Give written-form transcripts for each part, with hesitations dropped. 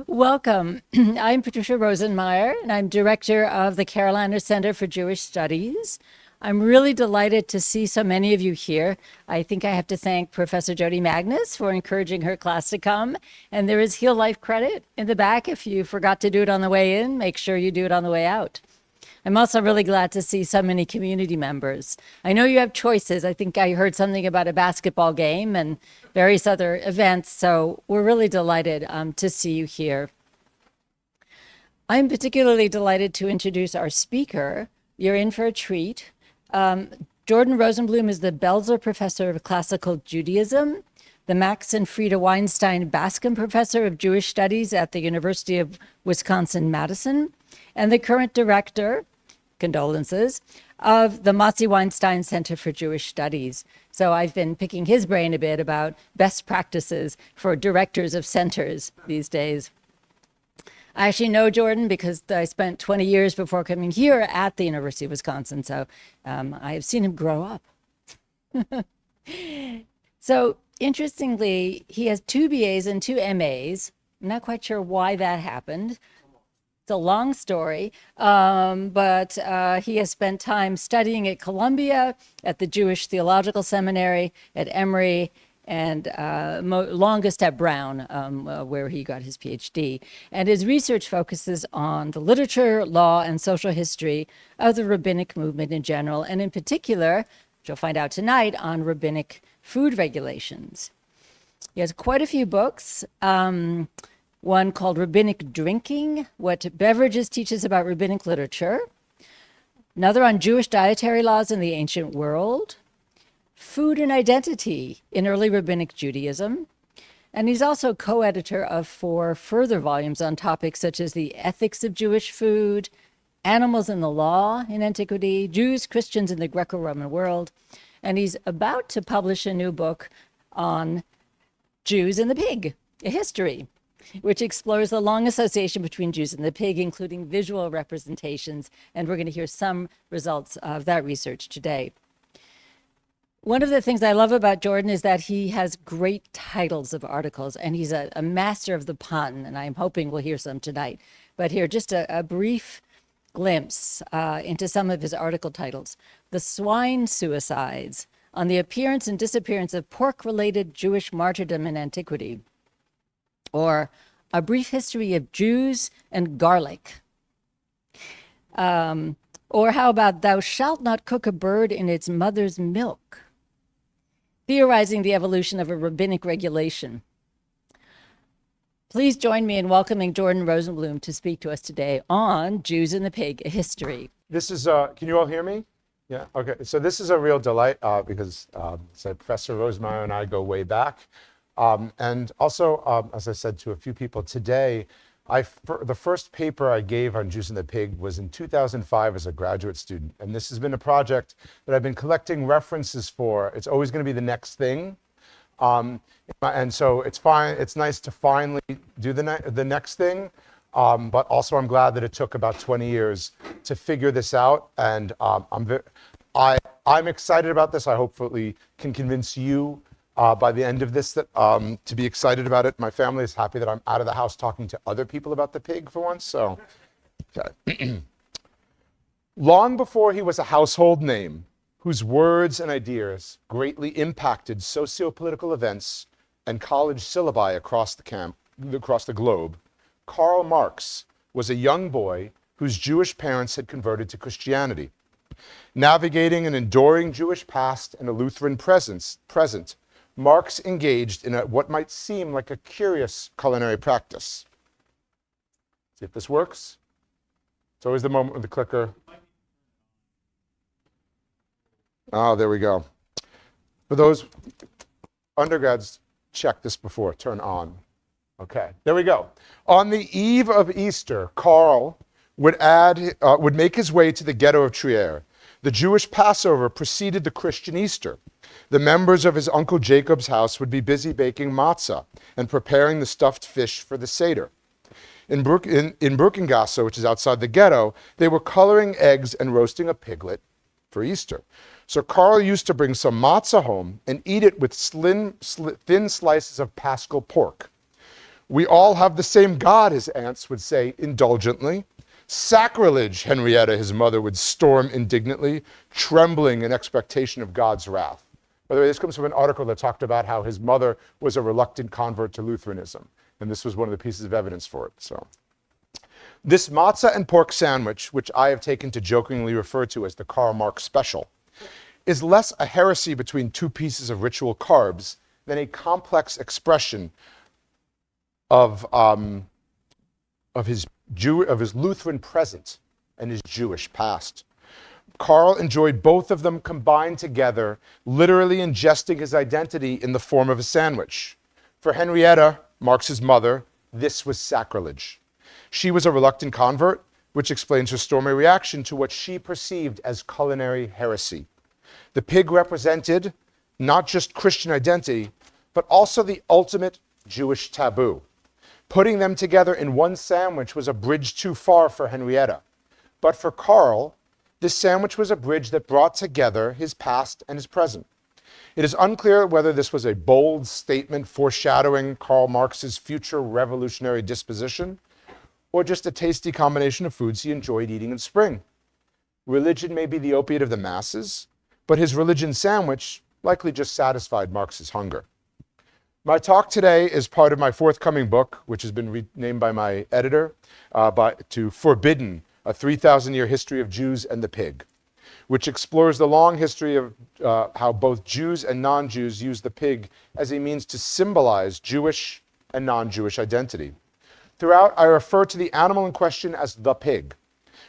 Welcome. I'm Patricia Rosenmeyer, and I'm director of the Carolina Center for Jewish Studies. I'm really delighted to see so many of you here. I think I have to thank Professor Jody Magnus for encouraging her class to come. And there is Heal Life credit in the back. If you forgot to do it on the way in, make sure you do it on the way out. I'm also really glad to see so many community members. I know you have choices. I think I heard something about a basketball game and various other events, so we're really delighted to see you here. I'm particularly delighted to introduce our speaker. You're in for a treat. Jordan Rosenblum is the Belzer Professor of Classical Judaism, the Max and Frida Weinstein Bascom Professor of Jewish Studies at the University of Wisconsin-Madison, and the current director, condolences, of the Motzi Weinstein Center for Jewish Studies. So I've been picking his brain a bit about best practices for directors of centers these days. I actually know Jordan because I spent 20 years before coming here at the University of Wisconsin, so I have seen him grow up. So interestingly, he has 2 BAs and 2 MAs. I'm not quite sure why that happened. It's a long story, but he has spent time studying at Columbia, at the Jewish Theological Seminary, at Emory, and longest at Brown, where he got his PhD. And his research focuses on the literature, law, and social history of the rabbinic movement in general, and in particular, which you'll find out tonight, on rabbinic food regulations. He has quite a few books. One called Rabbinic Drinking, What Beverages Teaches About Rabbinic Literature. Another on Jewish dietary laws in the ancient world. Food and Identity in Early Rabbinic Judaism. And he's also co-editor of 4 further volumes on topics such as the ethics of Jewish food, animals in the law in antiquity, Jews, Christians in the Greco-Roman world. And he's about to publish a new book on Jews and the pig, a history, which explores the long association between Jews and the pig, including visual representations. And we're going to hear some results of that research today. One of the things I love about Jordan is that he has great titles of articles, and he's a master of the pun, and I'm hoping we'll hear some tonight. But here, just a brief glimpse into some of his article titles. The Swine Suicides, on the appearance and disappearance of pork-related Jewish martyrdom in antiquity. Or A Brief History of Jews and Garlic. Or how about Thou Shalt Not Cook a Bird in Its Mother's Milk? Theorizing the evolution of a rabbinic regulation. Please join me in welcoming Jordan Rosenblum to speak to us today on Jews and the Pig, a history. This is, can you all hear me? Yeah, okay. So this is a real delight because so Professor Rosenmeyer and I go way back. And also, as I said to a few people today, the first paper I gave on Jews and the Pig was in 2005 as a graduate student. And this has been a project that I've been collecting references for. It's always going to be the next thing. And so it's fine. It's nice to finally do the next thing. But also I'm glad that it took about 20 years to figure this out. And I'm excited about this. I hopefully can convince you by the end of this that to be excited about it. My family is happy that I'm out of the house talking to other people about the pig for once. So, okay. Long before he was a household name, whose words and ideas greatly impacted socio-political events and college syllabi across the globe, Karl Marx was a young boy whose Jewish parents had converted to Christianity. Navigating an enduring Jewish past and a Lutheran present, Marx engaged in what might seem like a curious culinary practice. See if this works. It's always the moment with the clicker. Oh, there we go. For those undergrads, check this before, turn on. Okay, there we go. On the eve of Easter, Karl would make his way to the ghetto of Trier. The Jewish Passover preceded the Christian Easter. The members of his Uncle Jacob's house would be busy baking matzah and preparing the stuffed fish for the Seder. In Brückengasse, which is outside the ghetto, they were coloring eggs and roasting a piglet for Easter. So Karl used to bring some matzah home and eat it with thin slices of Paschal pork. We all have the same God, his aunts would say indulgently. Sacrilege, Henrietta, his mother, would storm indignantly, trembling in expectation of God's wrath. By the way, this comes from an article that talked about how his mother was a reluctant convert to Lutheranism, and this was one of the pieces of evidence for it. So, this matzah and pork sandwich, which I have taken to jokingly refer to as the Karl Marx special, is less a heresy between two pieces of ritual carbs than a complex expression of his Lutheran present and his Jewish past. Karl enjoyed both of them combined together, literally ingesting his identity in the form of a sandwich. For Henrietta, Marx's mother, this was sacrilege. She was a reluctant convert, which explains her stormy reaction to what she perceived as culinary heresy. The pig represented not just Christian identity, but also the ultimate Jewish taboo. Putting them together in one sandwich was a bridge too far for Henrietta. But for Karl, this sandwich was a bridge that brought together his past and his present. It is unclear whether this was a bold statement foreshadowing Karl Marx's future revolutionary disposition, or just a tasty combination of foods he enjoyed eating in spring. Religion may be the opiate of the masses, but his religion sandwich likely just satisfied Marx's hunger. My talk today is part of my forthcoming book, which has been renamed by my editor to Forbidden, a 3,000-year history of Jews and the pig, which explores the long history of how both Jews and non-Jews use the pig as a means to symbolize Jewish and non-Jewish identity. Throughout, I refer to the animal in question as the pig,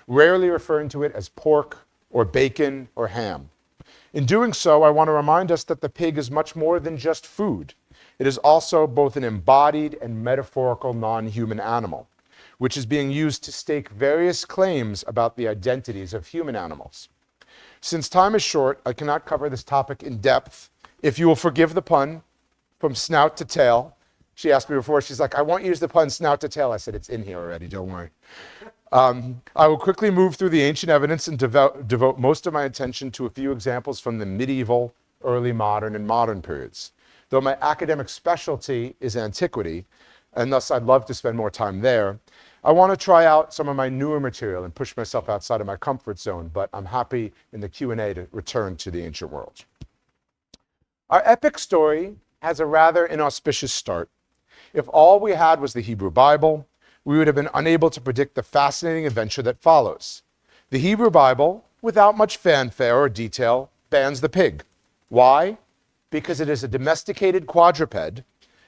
rarely referring to it as pork or bacon or ham. In doing so, I want to remind us that the pig is much more than just food. It is also both an embodied and metaphorical non-human animal, which is being used to stake various claims about the identities of human animals. Since time is short, I cannot cover this topic in depth. If you will forgive the pun, from snout to tail. She asked me before, she's like, I won't use the pun snout to tail. I said, it's in here already, don't worry. I will quickly move through the ancient evidence and devote most of my attention to a few examples from the medieval, early modern, and modern periods. Though my academic specialty is antiquity, and thus I'd love to spend more time there, I want to try out some of my newer material and push myself outside of my comfort zone, but I'm happy in the Q&A to return to the ancient world. Our epic story has a rather inauspicious start. If all we had was the Hebrew Bible, we would have been unable to predict the fascinating adventure that follows. The Hebrew Bible, without much fanfare or detail, bans the pig. Why? Because it is a domesticated quadruped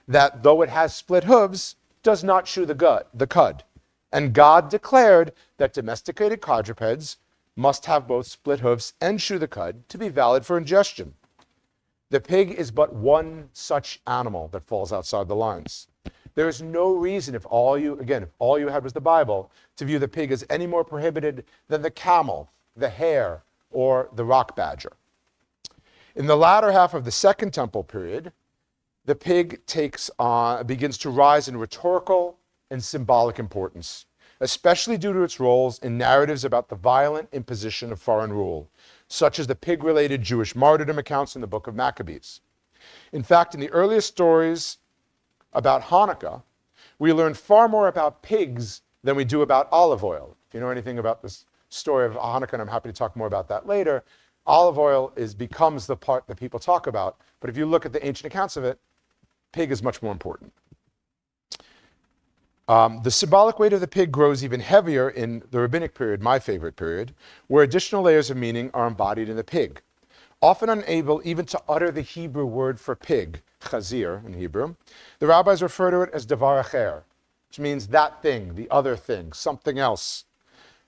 that, though it has split hooves, does not chew the cud. And God declared that domesticated quadrupeds must have both split hooves and chew the cud to be valid for ingestion. The pig is but one such animal that falls outside the lines. There is no reason, if all you had was the Bible, to view the pig as any more prohibited than the camel, the hare, or the rock badger. In the latter half of the Second Temple period, the pig begins to rise in rhetorical and symbolic importance, especially due to its roles in narratives about the violent imposition of foreign rule, such as the pig-related Jewish martyrdom accounts in the book of Maccabees. In fact, in the earliest stories about Hanukkah, we learn far more about pigs than we do about olive oil. If you know anything about this story of Hanukkah, and I'm happy to talk more about that later, olive oil becomes the part that people talk about. But if you look at the ancient accounts of it, pig is much more important. The symbolic weight of the pig grows even heavier in the rabbinic period, my favorite period, where additional layers of meaning are embodied in the pig. Often unable even to utter the Hebrew word for pig, chazir in Hebrew, the rabbis refer to it as davar acher, which means that thing, the other thing, something else.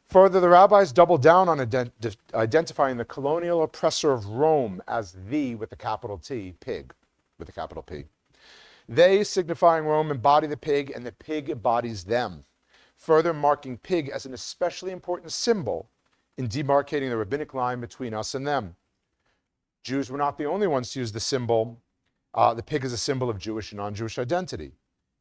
Further, the rabbis double down on identifying the colonial oppressor of Rome as the, with a capital T, pig, with a capital P. They, signifying Rome, embody the pig, and the pig embodies them, further marking pig as an especially important symbol in demarcating the rabbinic line between us and them. Jews were not the only ones to use the symbol. The pig is a symbol of Jewish and non-Jewish identity.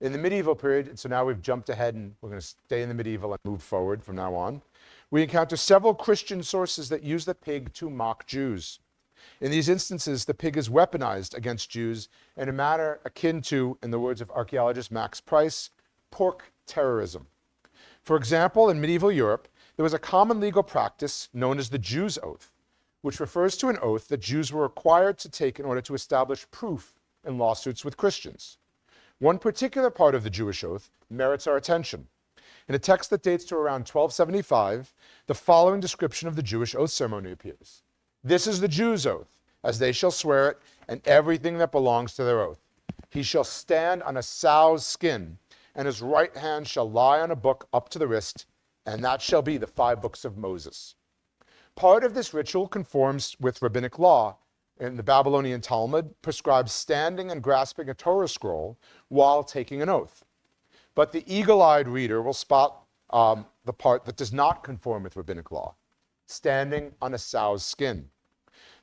In the medieval period, and so now we've jumped ahead and we're going to stay in the medieval and move forward from now on, we encounter several Christian sources that use the pig to mock Jews. In these instances, the pig is weaponized against Jews in a manner akin to, in the words of archaeologist Max Price, pork terrorism. For example, in medieval Europe, there was a common legal practice known as the Jew's oath, which refers to an oath that Jews were required to take in order to establish proof in lawsuits with Christians. One particular part of the Jewish oath merits our attention. In a text that dates to around 1275, the following description of the Jewish oath ceremony appears. This is the Jew's oath, as they shall swear it, and everything that belongs to their oath. He shall stand on a sow's skin, and his right hand shall lie on a book up to the wrist, and that shall be the 5 books of Moses. Part of this ritual conforms with rabbinic law. In the Babylonian Talmud, prescribes standing and grasping a Torah scroll while taking an oath. But the eagle-eyed reader will spot the part that does not conform with rabbinic law, standing on a sow's skin.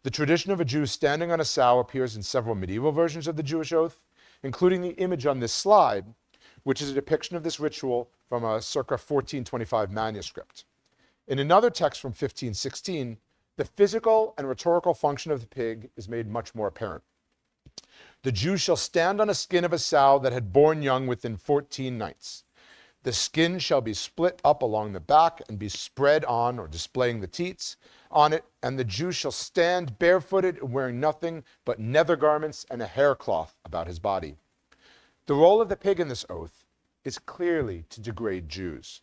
The tradition of a Jew standing on a sow appears in several medieval versions of the Jewish oath, including the image on this slide, which is a depiction of this ritual from a circa 1425 manuscript. In another text from 1516, the physical and rhetorical function of the pig is made much more apparent. The Jew shall stand on a skin of a sow that had borne young within 14 nights. The skin shall be split up along the back and be spread on, or displaying the teats on it, and the Jew shall stand barefooted and wearing nothing but nether garments and a haircloth about his body. The role of the pig in this oath is clearly to degrade Jews.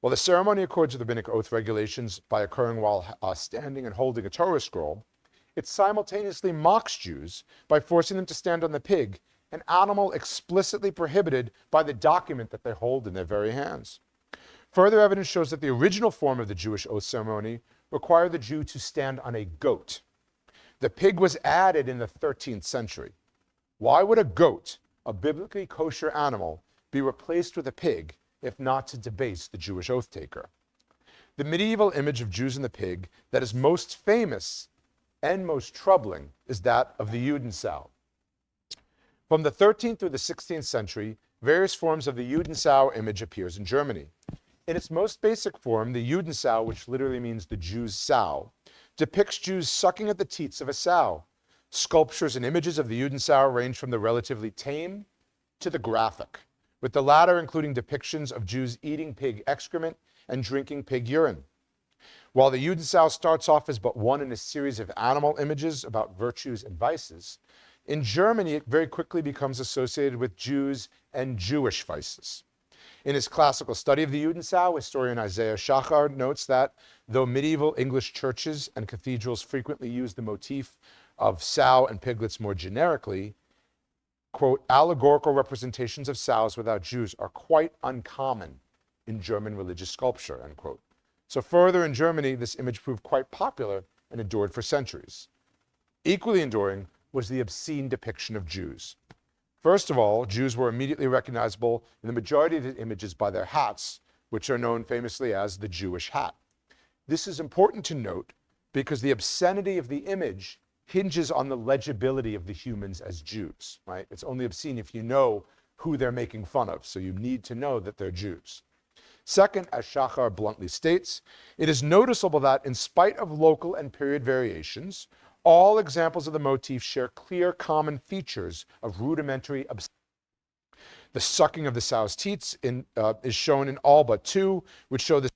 While the ceremony accords with rabbinic oath regulations by occurring while standing and holding a Torah scroll, it simultaneously mocks Jews by forcing them to stand on the pig, an animal explicitly prohibited by the document that they hold in their very hands. Further evidence shows that the original form of the Jewish oath ceremony required the Jew to stand on a goat. The pig was added in the 13th century. Why would a goat, a biblically kosher animal, be replaced with a pig, if not to debase the Jewish oath taker? The medieval image of Jews and the pig that is most famous and most troubling is that of the Judensow. From the 13th through the 16th century, various forms of the Judensow image appears in Germany. In its most basic form, the Judensow, which literally means the Jew's sow, depicts Jews sucking at the teats of a sow. Sculptures and images of the Judensow range from the relatively tame to the graphic, with the latter including depictions of Jews eating pig excrement and drinking pig urine. While the Judensow starts off as but one in a series of animal images about virtues and vices, in Germany it very quickly becomes associated with Jews and Jewish vices. In his classical study of the Judensow, historian Isaiah Schachar notes that, though medieval English churches and cathedrals frequently used the motif of sow and piglets more generically, quote, allegorical representations of sows without Jews are quite uncommon in German religious sculpture, end quote. So further, in Germany, this image proved quite popular and endured for centuries. Equally enduring was the obscene depiction of Jews. First of all, Jews were immediately recognizable in the majority of the images by their hats, which are known famously as the Jewish hat. This is important to note because the obscenity of the image hinges on the legibility of the humans as Jews, right? It's only obscene if you know who they're making fun of, so you need to know that they're Jews. Second, as Schachar bluntly states, it is noticeable that in spite of local and period variations, all examples of the motif share clear common features of rudimentary obscenity. The sucking of the sow's teats is shown in all but 2, which show the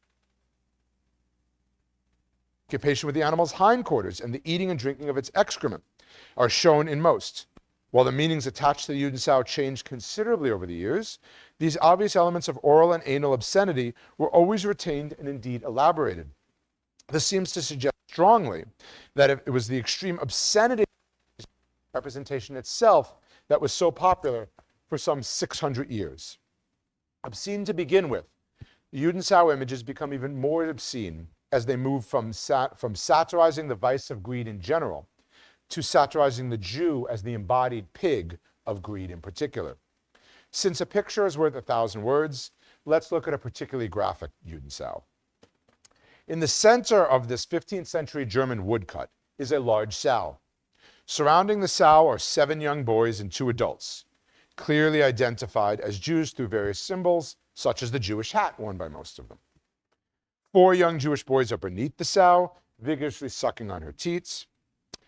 occupation with the animal's hindquarters, and the eating and drinking of its excrement are shown in most. While the meanings attached to the Judensow changed considerably over the years, these obvious elements of oral and anal obscenity were always retained and indeed elaborated. This seems to suggest strongly that it was the extreme obscenity representation itself that was so popular for some 600 years. Obscene to begin with, the Judensow images become even more obscene as they move from satirizing the vice of greed in general to satirizing the Jew as the embodied pig of greed in particular. Since a picture is worth 1,000 words, let's look at a particularly graphic Judensow. In the center of this 15th century German woodcut is a large sow. Surrounding the sow are 7 young boys and 2 adults, clearly identified as Jews through various symbols, such as the Jewish hat worn by most of them. 4 young Jewish boys are beneath the sow, vigorously sucking on her teats.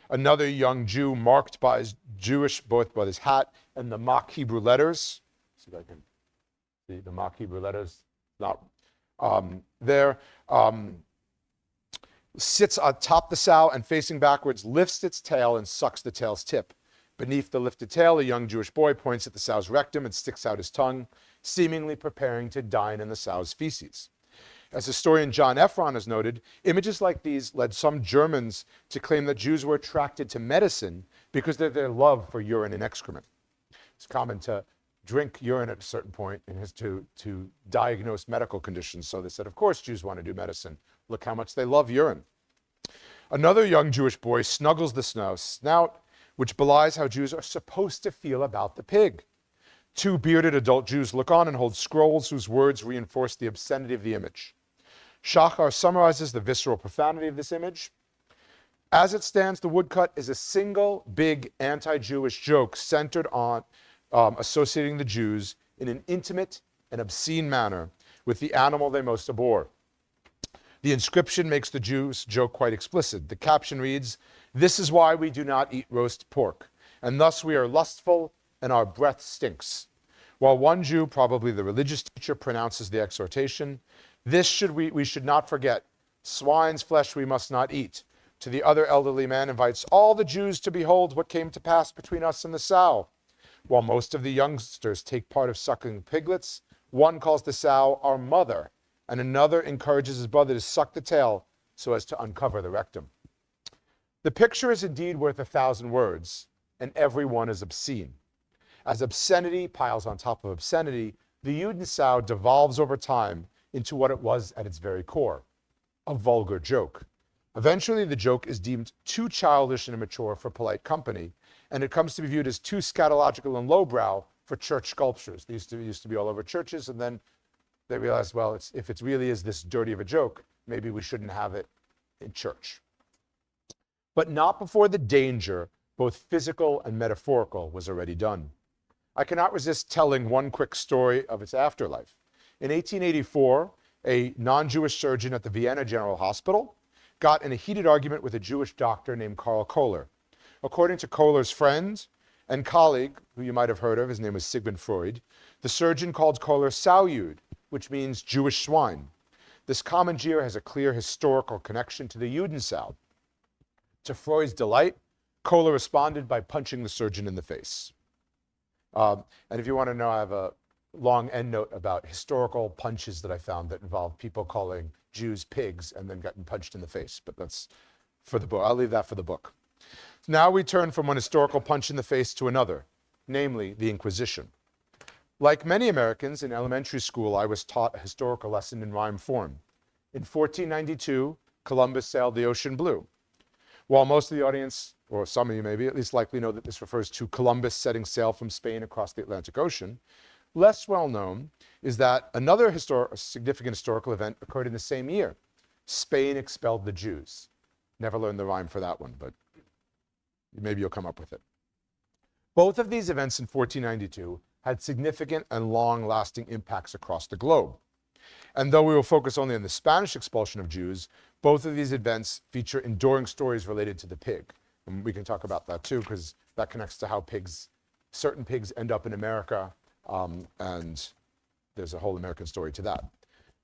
Another young Jew marked by his Jewish, both by his hat and the mock Hebrew letters. See if I can see the mock Hebrew letters. Not there. Sits atop the sow and facing backwards, lifts its tail and sucks the tail's tip. Beneath the lifted tail, a young Jewish boy points at the sow's rectum and sticks out his tongue, seemingly preparing to dine in the sow's feces. As historian John Ephron has noted, images like these led some Germans to claim that Jews were attracted to medicine because of their love for urine and excrement. It's common to drink urine at a certain point and to diagnose medical conditions. So they said, of course, Jews want to do medicine. Look how much they love urine. Another young Jewish boy snuggles the snout, which belies how Jews are supposed to feel about the pig. Two bearded adult Jews look on and hold scrolls whose words reinforce the obscenity of the image. Shachar summarizes the visceral profanity of this image. As it stands, the woodcut is a single big anti-Jewish joke centered on associating the Jews in an intimate and obscene manner with the animal they most abhor. The inscription makes the Jews' joke quite explicit. The caption reads, "This is why we do not eat roast pork, and thus we are lustful and our breath stinks." While one Jew, probably the religious teacher, pronounces the exhortation, we should not forget, swine's flesh we must not eat. To the other elderly man invites all the Jews to behold what came to pass between us and the sow. While most of the youngsters take part of suckling piglets, one calls the sow our mother, and another encourages his brother to suck the tail so as to uncover the rectum. The picture is indeed worth 1,000 words, and every one is obscene. As obscenity piles on top of obscenity, the Judensow devolves over time into what it was at its very core, a vulgar joke. Eventually, the joke is deemed too childish and immature for polite company, and it comes to be viewed as too scatological and lowbrow for church sculptures. They used to be all over churches, and then they realized, well, if it really is this dirty of a joke, maybe we shouldn't have it in church. But not before the danger, both physical and metaphorical, was already done. I cannot resist telling one quick story of its afterlife. In 1884, a non-Jewish surgeon at the Vienna General Hospital got in a heated argument with a Jewish doctor named Karl Kohler. According to Kohler's friend and colleague, who you might have heard of, his name was Sigmund Freud, the surgeon called Kohler Sauyud, which means Jewish swine. This common jeer has a clear historical connection to the Judensow. To Freud's delight, Kohler responded by punching the surgeon in the face. And if you want to know, I have a long endnote about historical punches that I found that involved people calling Jews pigs and then getting punched in the face. But that's for the book. I'll leave that for the book. Now we turn from one historical punch in the face to another, namely the Inquisition. Like many Americans, in elementary school, I was taught a historical lesson in rhyme form. In 1492, Columbus sailed the ocean blue. While most of the audience, or some of you maybe, at least likely know that this refers to Columbus setting sail from Spain across the Atlantic Ocean, less well known is that another significant historical event occurred in the same year. Spain expelled the Jews. Never learned the rhyme for that one, but maybe you'll come up with it. Both of these events in 1492 had significant and long-lasting impacts across the globe. And though we will focus only on the Spanish expulsion of Jews, both of these events feature enduring stories related to the pig. And we can talk about that too, because that connects to how certain pigs end up in America, and there's a whole American story to that.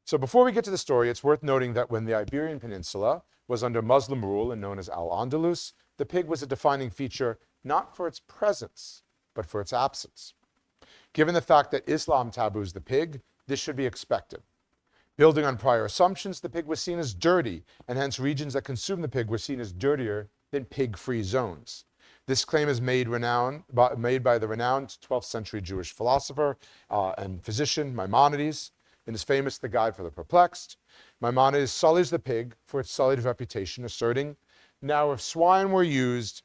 So before we get to the story, it's worth noting that when the Iberian Peninsula was under Muslim rule and known as Al-Andalus, the pig was a defining feature not for its presence, but for its absence. Given the fact that Islam taboos the pig, this should be expected. Building on prior assumptions, the pig was seen as dirty, and hence regions that consume the pig were seen as dirtier than pig-free zones. This claim is made by the renowned 12th century Jewish philosopher and physician Maimonides in his famous The Guide for the Perplexed. Maimonides sullies the pig for its sullied reputation, asserting, "Now if swine were used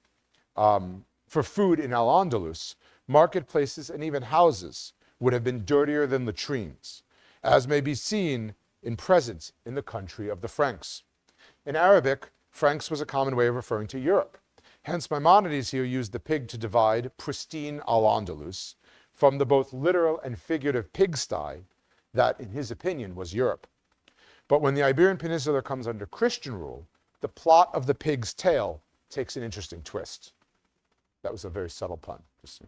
for food in Al-Andalus, marketplaces and even houses would have been dirtier than latrines, as may be seen in present in the country of the Franks." In Arabic, Franks was a common way of referring to Europe. Hence, Maimonides here used the pig to divide pristine Al-Andalus from the both literal and figurative pigsty that, in his opinion, was Europe. But when the Iberian Peninsula comes under Christian rule, the plot of the pig's tail takes an interesting twist. That was a very subtle pun. Just,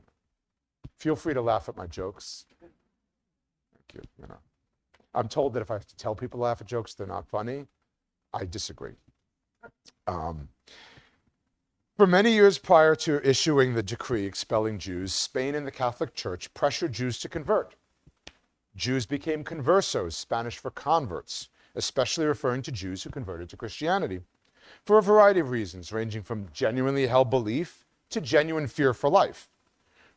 feel free to laugh at my jokes. Thank you. I'm told that if I have to tell people to laugh at jokes, they're not funny. I disagree. For many years prior to issuing the decree expelling Jews, Spain and the Catholic Church pressured Jews to convert. Jews became conversos, Spanish for converts, especially referring to Jews who converted to Christianity, for a variety of reasons, ranging from genuinely held belief to genuine fear for life.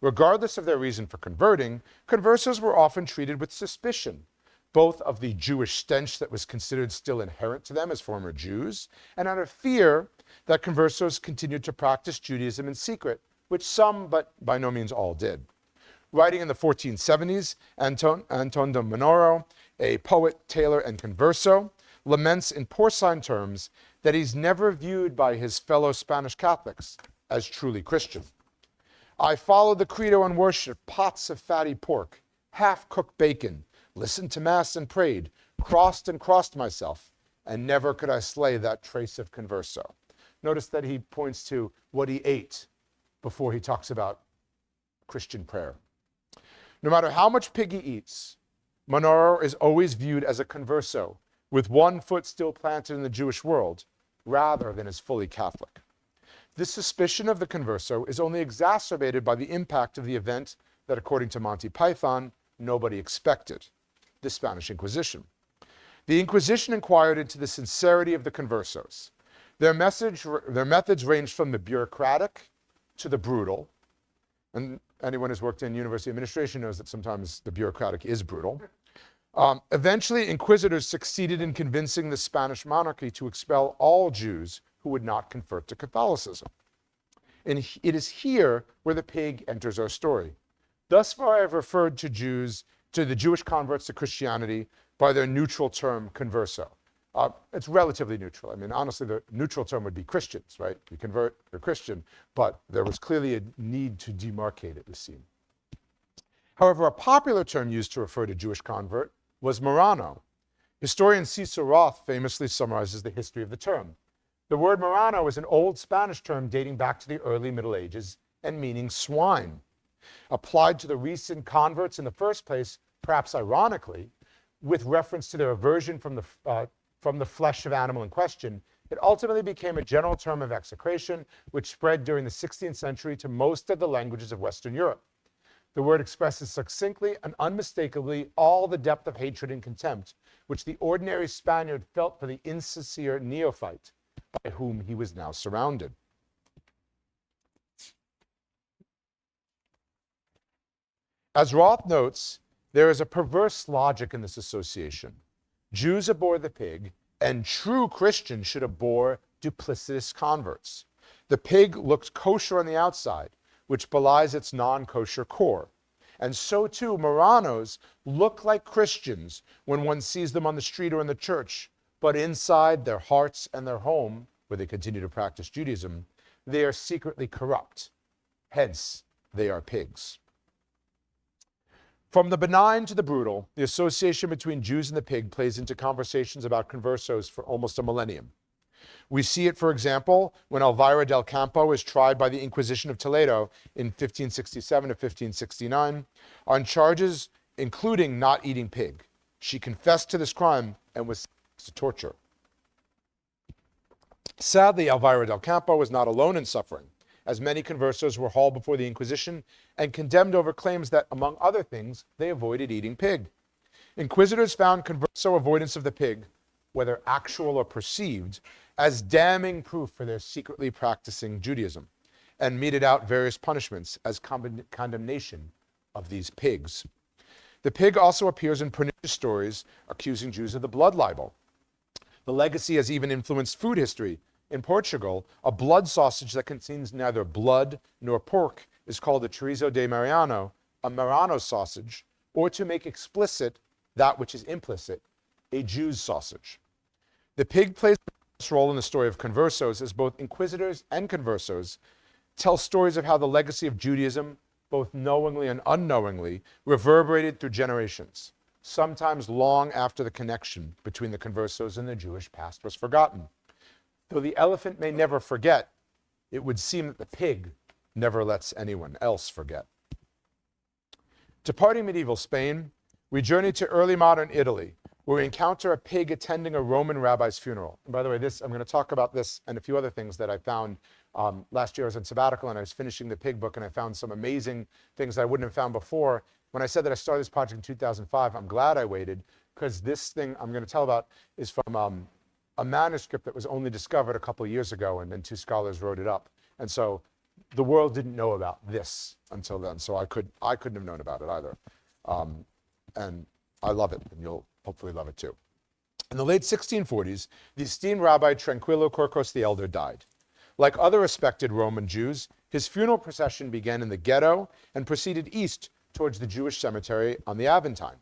Regardless of their reason for converting, conversos were often treated with suspicion, both of the Jewish stench that was considered still inherent to them as former Jews, and out of fear that conversos continued to practice Judaism in secret, which some, but by no means all, did. Writing in the 1470s, Anton de Monoro, a poet, tailor, and converso, laments in porcine terms that he's never viewed by his fellow Spanish Catholics as truly Christian. I followed the credo and worshiped pots of fatty pork, half-cooked bacon, listened to mass and prayed, crossed and crossed myself, and never could I slay that trace of converso. Notice that he points to what he ate before he talks about Christian prayer. No matter how much pig he eats, Monoro is always viewed as a converso, with one foot still planted in the Jewish world, rather than as fully Catholic. This suspicion of the converso is only exacerbated by the impact of the event that, according to Monty Python, nobody expected, the Spanish Inquisition. The Inquisition inquired into the sincerity of the conversos. Their methods ranged from the bureaucratic to the brutal. And anyone who's worked in university administration knows that sometimes the bureaucratic is brutal. Eventually, inquisitors succeeded in convincing the Spanish monarchy to expel all Jews who would not convert to Catholicism. And it is here where the pig enters our story. Thus far, I've referred to the Jewish converts to Christianity by their neutral term converso. It's relatively neutral. I mean, honestly, the neutral term would be Christians, right? You convert, you're Christian, but there was clearly a need to demarcate, it was seen. However, a popular term used to refer to Jewish convert was Marrano. Historian Cecil Roth famously summarizes the history of the term. The word Marrano is an old Spanish term dating back to the early Middle Ages and meaning swine. Applied to the recent converts in the first place, perhaps ironically, with reference to their aversion from the flesh of animal in question, it ultimately became a general term of execration, which spread during the 16th century to most of the languages of Western Europe. The word expresses succinctly and unmistakably all the depth of hatred and contempt which the ordinary Spaniard felt for the insincere neophyte by whom he was now surrounded. As Roth notes, there is a perverse logic in this association. Jews abhor the pig, and true Christians should abhor duplicitous converts. The pig looked kosher on the outside, which belies its non-kosher core. And so too, Marranos look like Christians when one sees them on the street or in the church, but inside their hearts and their home, where they continue to practice Judaism, they are secretly corrupt. Hence, they are pigs. From the benign to the brutal, the association between Jews and the pig plays into conversations about conversos for almost a millennium. We see it, for example, when Elvira del Campo is tried by the Inquisition of Toledo in 1567 to 1569 on charges including not eating pig. She confessed to this crime and was sentenced to torture. Sadly, Elvira del Campo was not alone in suffering, as many conversos were hauled before the Inquisition and condemned over claims that, among other things, they avoided eating pig. Inquisitors found converso avoidance of the pig, whether actual or perceived, as damning proof for their secretly practicing Judaism, and meted out various punishments as condemnation of these pigs. The pig also appears in pernicious stories accusing Jews of the blood libel. The legacy has even influenced food history. In Portugal, a blood sausage that contains neither blood nor pork is called a chorizo de Mariano, a Marrano sausage, or to make explicit that which is implicit, a Jew's sausage. The pig plays a role in the story of conversos as both inquisitors and conversos tell stories of how the legacy of Judaism, both knowingly and unknowingly, reverberated through generations, sometimes long after the connection between the conversos and the Jewish past was forgotten. Though the elephant may never forget, it would seem that the pig never lets anyone else forget. Departing medieval Spain, we journey to early modern Italy, where we encounter a pig attending a Roman rabbi's funeral. And by the way, I'm going to talk about this and a few other things that I found last year. I was on sabbatical and I was finishing the pig book, and I found some amazing things that I wouldn't have found before. When I said that I started this project in 2005, I'm glad I waited, because this thing I'm going to tell about is from a manuscript that was only discovered a couple of years ago, and then 2 scholars wrote it up. And so the world didn't know about this until then, so I couldn't have known about it either. And I love it, and you'll hopefully love it too. In the late 1640s, the esteemed Rabbi Tranquillo Corcos the Elder died. Like other respected Roman Jews, his funeral procession began in the ghetto and proceeded east towards the Jewish cemetery on the Aventine.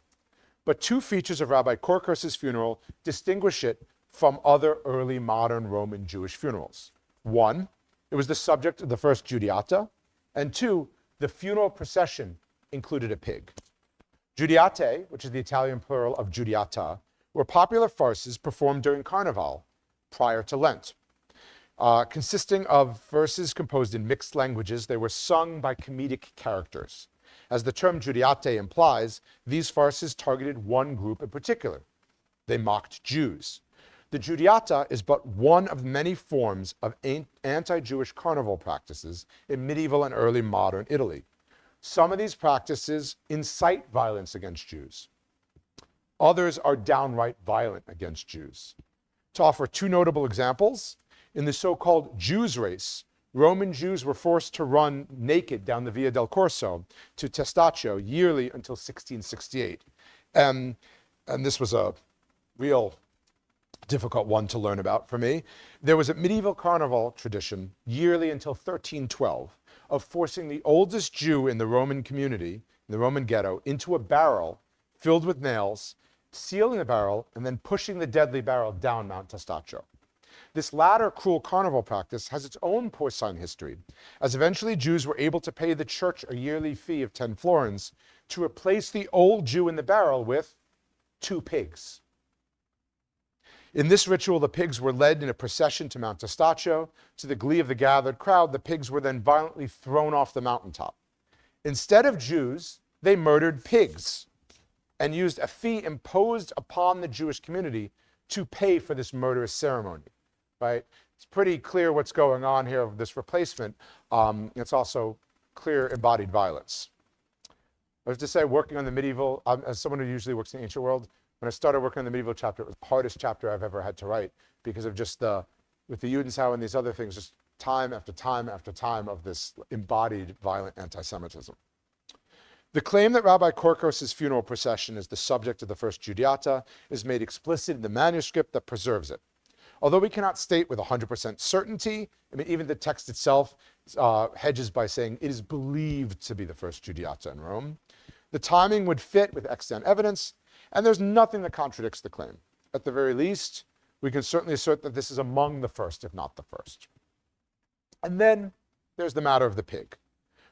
But 2 features of Rabbi Corcos's funeral distinguish it from other early modern Roman Jewish funerals. 1, it was the subject of the first Judiata, and 2, the funeral procession included a pig. Judiate, which is the Italian plural of Judiata, were popular farces performed during Carnival prior to Lent. Consisting of verses composed in mixed languages, they were sung by comedic characters. As the term Judiate implies, these farces targeted one group in particular. They mocked Jews. The Judiata is but one of many forms of anti-Jewish carnival practices in medieval and early modern Italy. Some of these practices incite violence against Jews. Others are downright violent against Jews. To offer 2 notable examples, in the so-called Jews race, Roman Jews were forced to run naked down the Via del Corso to Testaccio yearly until 1668. And this was a real difficult one to learn about for me. There was a medieval carnival tradition yearly until 1312 of forcing the oldest Jew in the Roman community, in the Roman ghetto, into a barrel filled with nails, sealing the barrel, and then pushing the deadly barrel down Mount Testaccio. This latter cruel carnival practice has its own porcine history, as eventually Jews were able to pay the church a yearly fee of 10 florins to replace the old Jew in the barrel with 2 pigs. In this ritual, the pigs were led in a procession to Mount Testaccio. To the glee of the gathered crowd, the pigs were then violently thrown off the mountaintop. Instead of Jews, they murdered pigs and used a fee imposed upon the Jewish community to pay for this murderous ceremony. Right? It's pretty clear what's going on here with this replacement. It's also clear embodied violence. I have to say, working on the medieval, as someone who usually works in the ancient world, when I started working on the medieval chapter, it was the hardest chapter I've ever had to write because of just with the Judenschau and these other things, just time after time after time of this embodied violent anti-Semitism. The claim that Rabbi Corcos's funeral procession is the subject of the first Judiata is made explicit in the manuscript that preserves it. Although we cannot state with 100% certainty, I mean, even the text itself hedges by saying it is believed to be the first Judiata in Rome. The timing would fit with extant evidence, and there's nothing that contradicts the claim. At the very least, we can certainly assert that this is among the first, if not the first. And then there's the matter of the pig.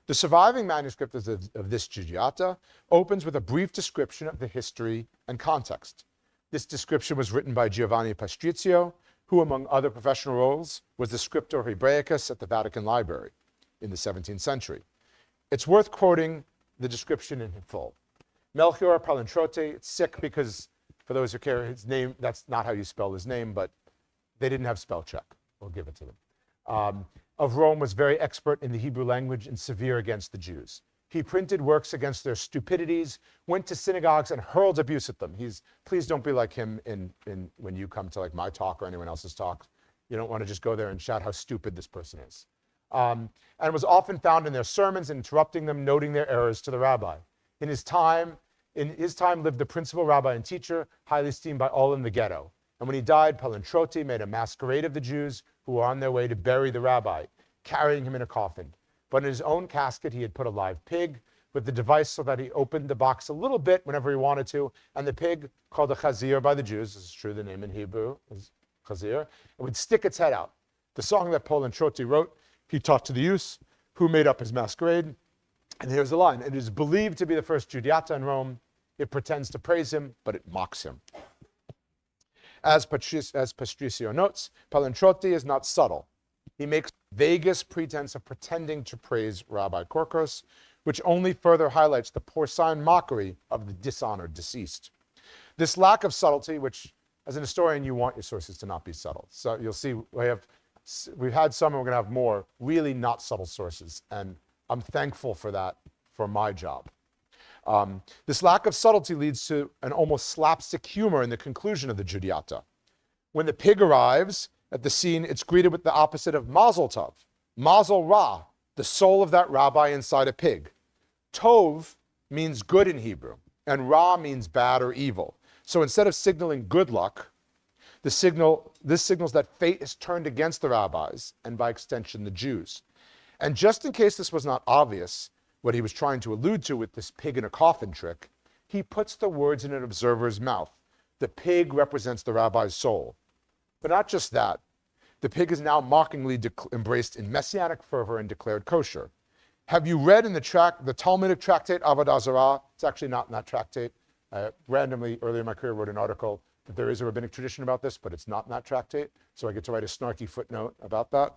The surviving manuscript of this Judiata opens with a brief description of the history and context. This description was written by Giovanni Pastrizio, who, among other professional roles, was the Scriptor Hebraicus at the Vatican Library in the 17th century. It's worth quoting the description in full. Melchior Palintrote, it's sick because, for those who care, his name, that's not how you spell his name, but they didn't have spell check. We'll give it to them. Of Rome, was very expert in the Hebrew language and severe against the Jews. He printed works against their stupidities, went to synagogues and hurled abuse at them. Please don't be like him when you come to like my talk or anyone else's talk. You don't want to just go there and shout how stupid this person is. And was often found in their sermons, interrupting them, noting their errors to the rabbi. In his time lived the principal rabbi and teacher, highly esteemed by all in the ghetto. And when he died, Palintrote made a masquerade of the Jews who were on their way to bury the rabbi, carrying him in a coffin. But in his own casket, he had put a live pig with the device so that he opened the box a little bit whenever he wanted to. And the pig, called a chazir by the Jews, this is true, the name in Hebrew is chazir, it would stick its head out. The song that Palintrote wrote, he taught to the youths, who made up his masquerade. And here's the line: it is believed to be the first Judiata in Rome. It pretends to praise him, but it mocks him. As Patricio notes, Palintrote is not subtle. He makes vaguest pretense of pretending to praise Rabbi Korkos, which only further highlights the porcine mockery of the dishonored deceased. This lack of subtlety, which as an historian, you want your sources to not be subtle. So you'll see we've had some and we're gonna have more really not subtle sources. And I'm thankful for that for my job. This lack of subtlety leads to an almost slapstick humor in the conclusion of the Judiata. When the pig arrives at the scene, it's greeted with the opposite of Mazel Tov, Mazel Ra, the soul of that rabbi inside a pig. Tov means good in Hebrew, and Ra means bad or evil. So instead of signaling good luck, this signals that fate is turned against the rabbis, and by extension, the Jews. And just in case this was not obvious, what he was trying to allude to with this pig in a coffin trick, he puts the words in an observer's mouth. The pig represents the rabbi's soul. But not just that. The pig is now mockingly embraced in messianic fervor and declared kosher. Have you read in the Talmudic tractate Avodah Zarah? It's actually not in that tractate. Randomly, earlier in my career, wrote an article that there is a rabbinic tradition about this, but it's not in that tractate. So I get to write a snarky footnote about that,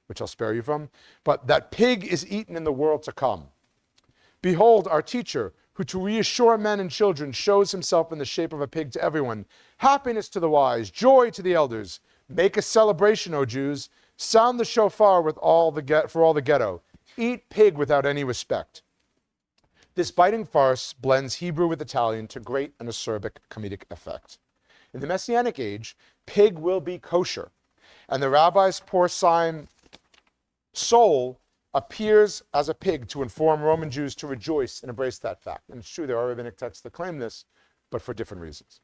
which I'll spare you from. But that pig is eaten in the world to come. Behold, our teacher, who to reassure men and children shows himself in the shape of a pig to everyone. Happiness to the wise, joy to the elders. Make a celebration, O Jews. Sound the shofar for all the ghetto. Eat pig without any respect. This biting farce blends Hebrew with Italian to great and acerbic comedic effect. In the Messianic age, pig will be kosher, and the rabbi's porcine soul appears as a pig to inform Roman Jews to rejoice and embrace that fact. And it's true, there are rabbinic texts that claim this, but for different reasons.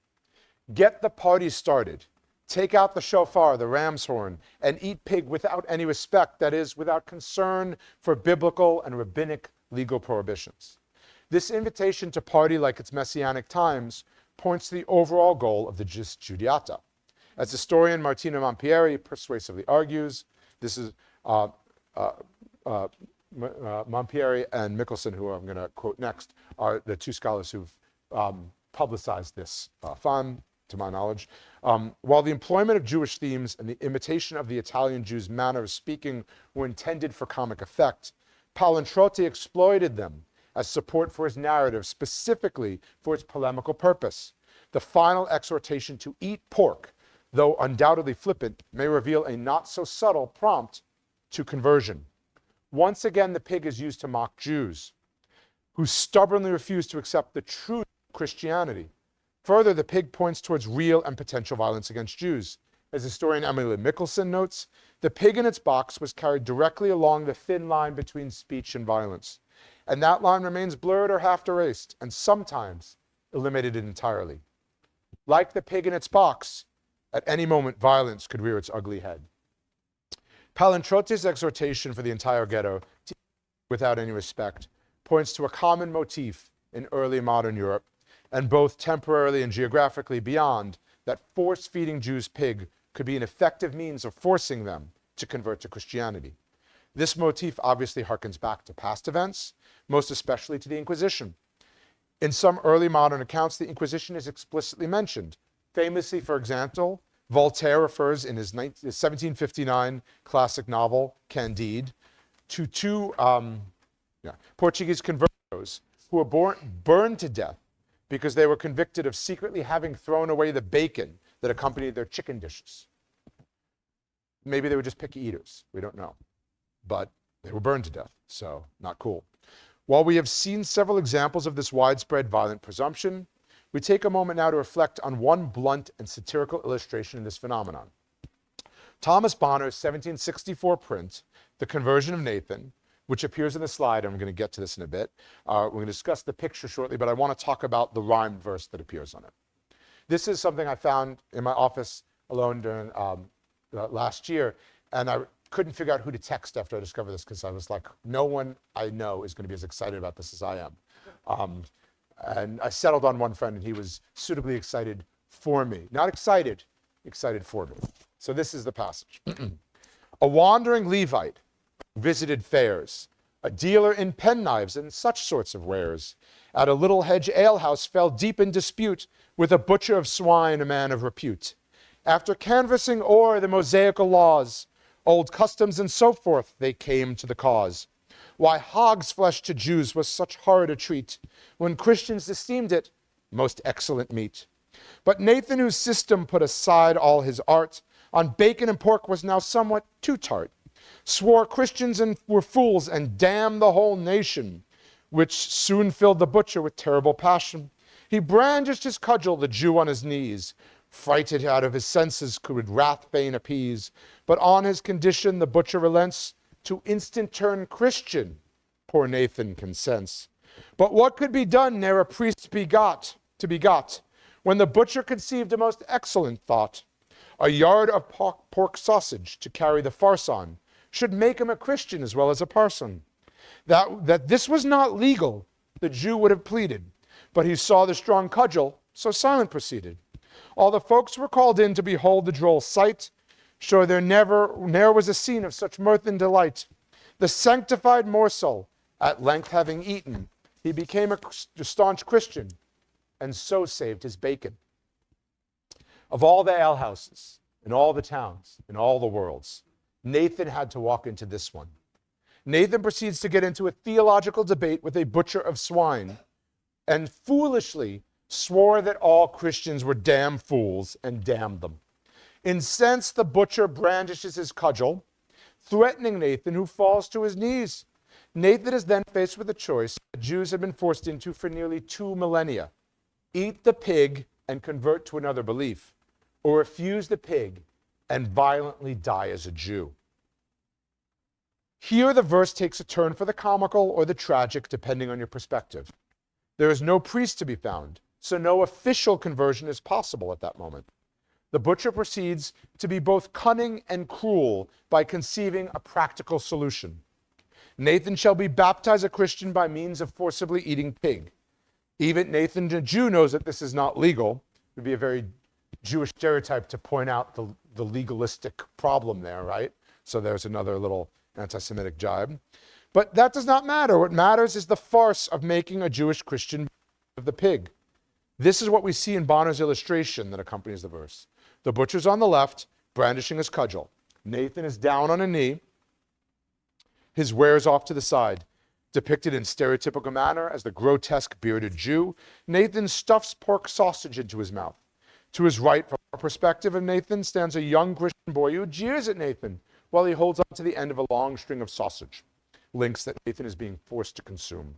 Get the party started. Take out the shofar, the ram's horn, and eat pig without any respect, that is, without concern for biblical and rabbinic legal prohibitions. This invitation to party like it's Messianic times points to the overall goal of the Judiata. As historian Martino Mampieri persuasively argues, this is Mampieri and Mickelson, who I'm going to quote next, are the two scholars who've publicized this fund, to my knowledge. While the employment of Jewish themes and the imitation of the Italian Jews' manner of speaking were intended for comic effect, Palantrotti exploited them as support for his narrative, specifically for its polemical purpose. The final exhortation to eat pork, though undoubtedly flippant, may reveal a not so subtle prompt to conversion. Once again, the pig is used to mock Jews who stubbornly refuse to accept the truth of Christianity. Further, the pig points towards real and potential violence against Jews. As historian Emily Mickelson notes, the pig in its box was carried directly along the thin line between speech and violence. And that line remains blurred or half erased, and sometimes eliminated entirely. Like the pig in its box, at any moment violence could rear its ugly head. Palantrotti's exhortation for the entire ghetto, without any respect, points to a common motif in early modern Europe, and both temporarily and geographically beyond, that force-feeding Jews pig could be an effective means of forcing them to convert to Christianity. This motif obviously harkens back to past events, most especially to the Inquisition. In some early modern accounts, the Inquisition is explicitly mentioned. Famously, for example, Voltaire refers in his 1759 classic novel, Candide, to two Portuguese conversos who were burned to death because they were convicted of secretly having thrown away the bacon that accompanied their chicken dishes. Maybe they were just picky eaters, we don't know. But they were burned to death, so not cool. While we have seen several examples of this widespread violent presumption, we take a moment now to reflect on one blunt and satirical illustration of this phenomenon. Thomas Bonner's 1764 print, The Conversion of Nathan, which appears in the slide, and I'm going to get to this in a bit. We're going to discuss the picture shortly, but I want to talk about the rhymed verse that appears on it. This is something I found in my office alone during last year, and I couldn't figure out who to text after I discovered this, because I was like, no one I know is going to be as excited about this as I am. And I settled on one friend, and he was suitably excited for me. Not excited, excited for me. So this is the passage. A wandering Levite visited fairs, a dealer in penknives and such sorts of wares. At a little hedge alehouse fell deep in dispute with a butcher of swine, a man of repute. After canvassing o'er the Mosaical laws, Old customs and so forth, they came to the cause. Why hog's flesh to Jews was such hard a treat, when Christians esteemed it most excellent meat. But Nathan, whose system put aside all his art, on bacon and pork was now somewhat too tart, swore Christians were fools and damned the whole nation, which soon filled the butcher with terrible passion. He brandished his cudgel, the Jew on his knees, frighted out of his senses could wrath fain appease. But on his condition the butcher relents, to instant turn Christian, poor Nathan consents. But what could be done ne'er a priest be got, when the butcher conceived a most excellent thought? A yard of pork sausage to carry the farce on should make him a Christian as well as a parson. That this was not legal, the Jew would have pleaded, but he saw the strong cudgel, so silent proceeded. All the folks were called in to behold the droll sight, sure there ne'er was a scene of such mirth and delight. The sanctified morsel, at length having eaten, he became a staunch Christian, and so saved his bacon. Of all the alehouses, in all the towns, in all the worlds, Nathan had to walk into this one. Nathan proceeds to get into a theological debate with a butcher of swine, and foolishly swore that all Christians were damn fools and damned them. Incensed, the butcher brandishes his cudgel, threatening Nathan, who falls to his knees. Nathan is then faced with a choice the Jews have been forced into for nearly 2 millennia. Eat the pig and convert to another belief, or refuse the pig and violently die as a Jew. Here the verse takes a turn for the comical or the tragic, depending on your perspective. There is no priest to be found, so no official conversion is possible at that moment. The butcher proceeds to be both cunning and cruel by conceiving a practical solution. Nathan shall be baptized a Christian by means of forcibly eating pig. Even Nathan, the Jew, knows that this is not legal. It would be a very Jewish stereotype to point out the legalistic problem there, right? So there's another little anti-Semitic jibe. But that does not matter. What matters is the farce of making a Jewish Christian of the pig. This is what we see in Bonner's illustration that accompanies the verse. The butcher's on the left, brandishing his cudgel. Nathan is down on a knee. His wares off to the side. Depicted in stereotypical manner as the grotesque bearded Jew, Nathan stuffs pork sausage into his mouth. To his right, from our perspective of Nathan, stands a young Christian boy who jeers at Nathan while he holds on to the end of a long string of sausage, links that Nathan is being forced to consume.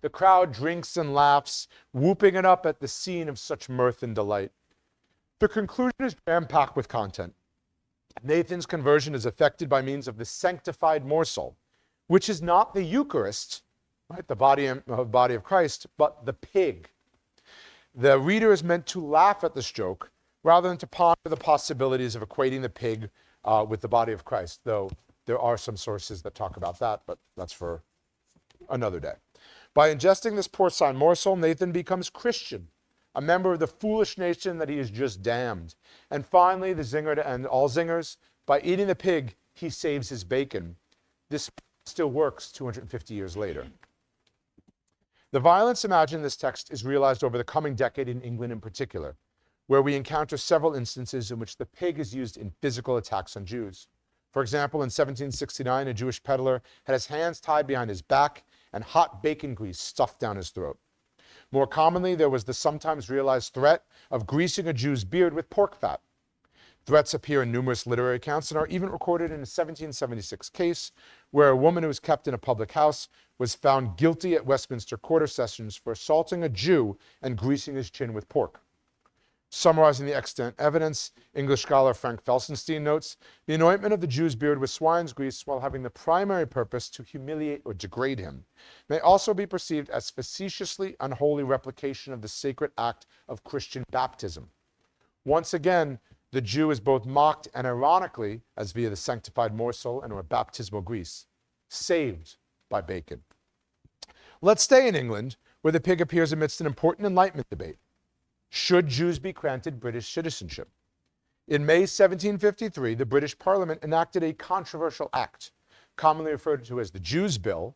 The crowd drinks and laughs, whooping it up at the scene of such mirth and delight. The conclusion is jam-packed with content. Nathan's conversion is effected by means of the sanctified morsel, which is not the Eucharist, right, the body of Christ, but the pig. The reader is meant to laugh at this joke rather than to ponder the possibilities of equating the pig with the body of Christ, though there are some sources that talk about that, but that's for another day. By ingesting this porcine morsel, Nathan becomes Christian, a member of the foolish nation that he has just damned. And finally, the zinger to end all zingers, by eating the pig, he saves his bacon. This still works 250 years later. The violence imagined in this text is realized over the coming decade in England in particular, where we encounter several instances in which the pig is used in physical attacks on Jews. For example, in 1769, a Jewish peddler had his hands tied behind his back and hot bacon grease stuffed down his throat. More commonly, there was the sometimes realized threat of greasing a Jew's beard with pork fat. Threats appear in numerous literary accounts and are even recorded in a 1776 case where a woman who was kept in a public house was found guilty at Westminster Quarter Sessions for assaulting a Jew and greasing his chin with pork. Summarizing the extant evidence, English scholar Frank Felsenstein notes, the anointment of the Jew's beard with swine's grease, while having the primary purpose to humiliate or degrade him, may also be perceived as facetiously unholy replication of the sacred act of Christian baptism. Once again, the Jew is both mocked and ironically, as via the sanctified morsel and or baptismal grease, saved by bacon. Let's stay in England, where the pig appears amidst an important Enlightenment debate. Should Jews be granted British citizenship? In May 1753, the British Parliament enacted a controversial act, commonly referred to as the Jews' Bill.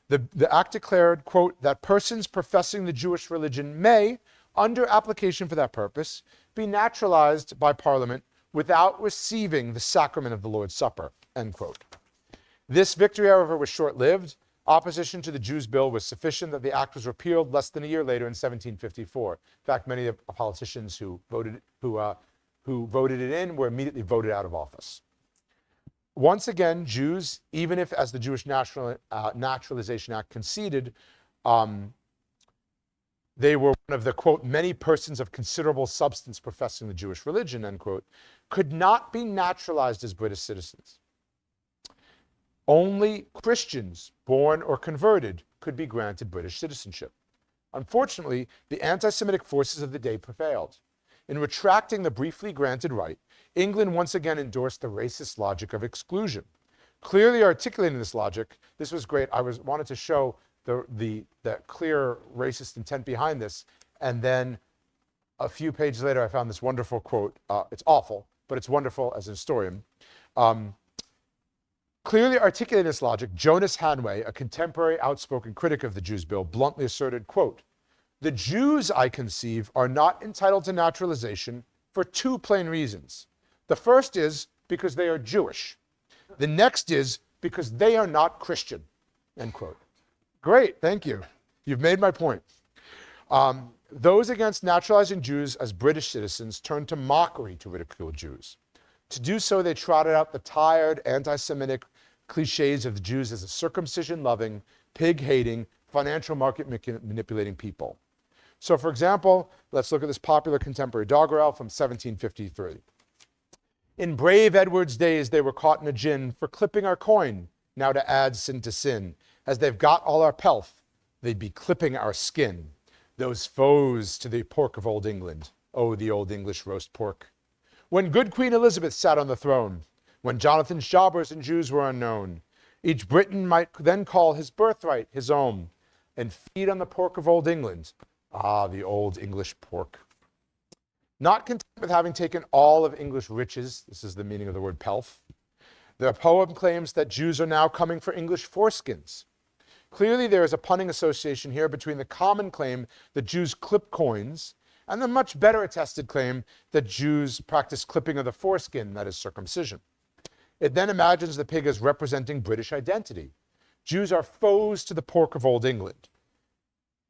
The act declared, quote, that persons professing the Jewish religion may, under application for that purpose, be naturalized by Parliament without receiving the sacrament of the Lord's Supper, end quote. This victory, however, was short-lived. Opposition to the Jews' bill was sufficient that the act was repealed less than a year later in 1754. In fact, many of the politicians who voted it in were immediately voted out of office. Once again, Jews, even if, as the Jewish Naturalization Act conceded, they were one of the, quote, many persons of considerable substance professing the Jewish religion, end quote, could not be naturalized as British citizens. Only Christians born or converted could be granted British citizenship. Unfortunately, the anti-Semitic forces of the day prevailed. In retracting the briefly granted right, England once again endorsed the racist logic of exclusion. Clearly articulating this logic, this was great. I wanted to show the clear racist intent behind this, and then a few pages later I found this wonderful quote. It's awful, but it's wonderful as a historian. Clearly articulating this logic, Jonas Hanway, a contemporary outspoken critic of the Jews' bill, bluntly asserted, quote, "The Jews, I conceive, are not entitled to naturalization for two plain reasons. The first is because they are Jewish. The next is because they are not Christian," end quote. Great, thank you. You've made my point. Those against naturalizing Jews as British citizens turned to mockery to ridicule Jews. To do so, they trotted out the tired anti-Semitic cliches of the Jews as a circumcision-loving, pig-hating, financial market manipulating people. So, for example, let's look at this popular contemporary doggerel from 1753. "In brave Edward's days they were caught in a gin for clipping our coin, now to add sin to sin. As they've got all our pelf, they'd be clipping our skin. Those foes to the pork of old England, oh, the old English roast pork. When good Queen Elizabeth sat on the throne, when Jonathan's jobbers and Jews were unknown, each Briton might then call his birthright his own, and feed on the pork of old England. Ah, the old English pork." Not content with having taken all of English riches, this is the meaning of the word pelf, the poem claims that Jews are now coming for English foreskins. Clearly, there is a punning association here between the common claim that Jews clip coins and the much better attested claim that Jews practice clipping of the foreskin, that is circumcision. It then imagines the pig as representing British identity. Jews are foes to the pork of old England.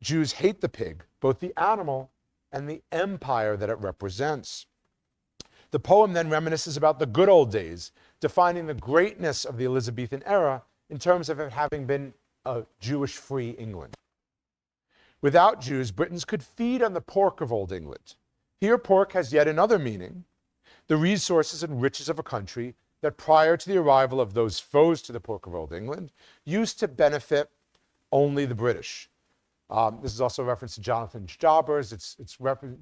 Jews hate the pig, both the animal and the empire that it represents. The poem then reminisces about the good old days, defining the greatness of the Elizabethan era in terms of it having been a Jewish-free England. Without Jews, Britons could feed on the pork of old England. Here, pork has yet another meaning, the resources and riches of a country that prior to the arrival of those foes to the pork of old England used to benefit only the British. This is also a reference to Jonathan's jobbers. It's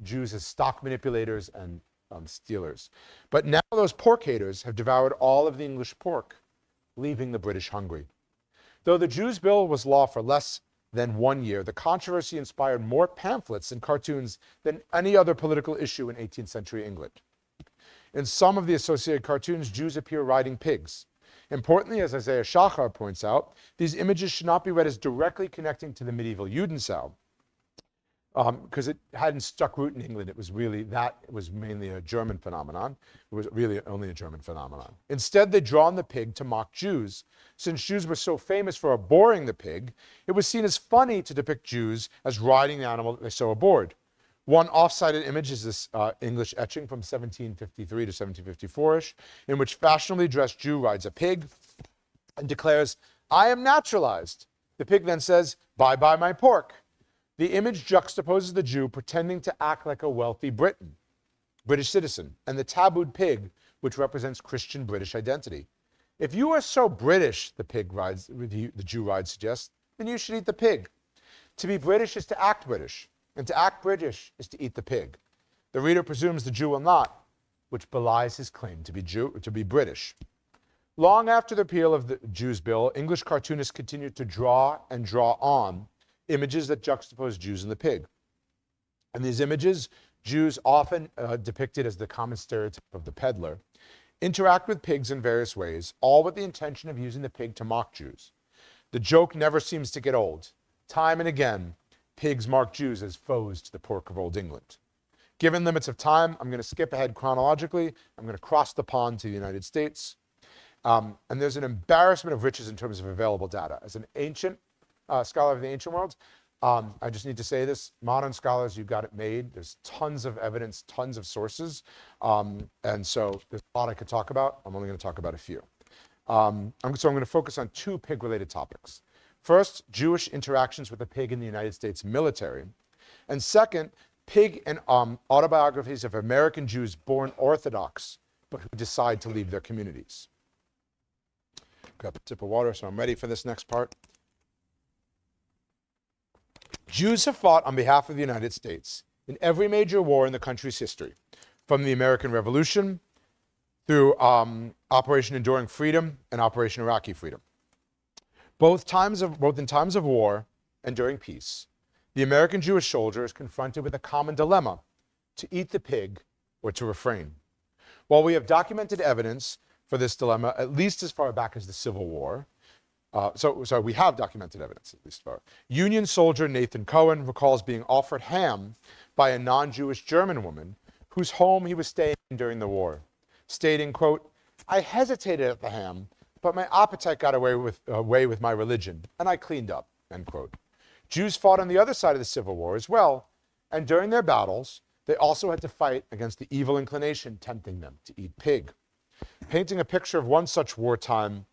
Jews as stock manipulators and stealers. But now those pork haters have devoured all of the English pork, leaving the British hungry. Though the Jews' bill was law for less than 1 year, the controversy inspired more pamphlets and cartoons than any other political issue in 18th century England. In some of the associated cartoons, Jews appear riding pigs. Importantly, as Isaiah Shachar points out, these images should not be read as directly connecting to the medieval Judenzahl, because it hadn't stuck root in England. It was mainly a German phenomenon. It was really only a German phenomenon. Instead, they'd drawn the pig to mock Jews. Since Jews were so famous for abhorring the pig, it was seen as funny to depict Jews as riding the animal that they so abhorred. One off-sided image is this English etching from 1753 to 1754-ish, in which fashionably dressed Jew rides a pig and declares, "I am naturalized." The pig then says, "Bye bye my pork." The image juxtaposes the Jew pretending to act like a wealthy British citizen, and the tabooed pig, which represents Christian British identity. If you are so British, the Jew ride suggests, then you should eat the pig. To be British is to act British, and to act British is to eat the pig. The reader presumes the Jew will not, which belies his claim to be British. Long after the repeal of the Jews' bill, English cartoonists continued to draw and draw on images that juxtapose Jews and the pig. In these images, Jews, often depicted as the common stereotype of the peddler, interact with pigs in various ways, all with the intention of using the pig to mock Jews. The joke never seems to get old. Time and again, pigs mark Jews as foes to the pork of old England. Given limits of time, I'm going to skip ahead chronologically. I'm going to cross the pond to the United States. And there's an embarrassment of riches in terms of available data. As an ancient scholar of the ancient world, I just need to say this, modern scholars, you've got it made. There's tons of evidence, tons of sources. And so there's a lot I could talk about. I'm only going to talk about a few. So I'm going to focus on two pig-related topics. First, Jewish interactions with the pig in the United States military. And second, pig and autobiographies of American Jews born Orthodox, but who decide to leave their communities. Grab a sip of water so I'm ready for this next part. Jews have fought on behalf of the United States in every major war in the country's history, from the American Revolution through Operation Enduring Freedom and Operation Iraqi Freedom. Both in times of war and during peace, the American Jewish soldier is confronted with a common dilemma: to eat the pig or to refrain. While we have documented evidence for this dilemma, at least as far back as the Civil War, we have documented evidence, at least for Union soldier Nathan Cohen recalls being offered ham by a non-Jewish German woman whose home he was staying in during the war, stating, quote, "I hesitated at the ham, but my appetite got away with my religion, and I cleaned up," end quote. Jews fought on the other side of the Civil War as well, and during their battles, they also had to fight against the evil inclination tempting them to eat pig. Painting a picture of one such wartime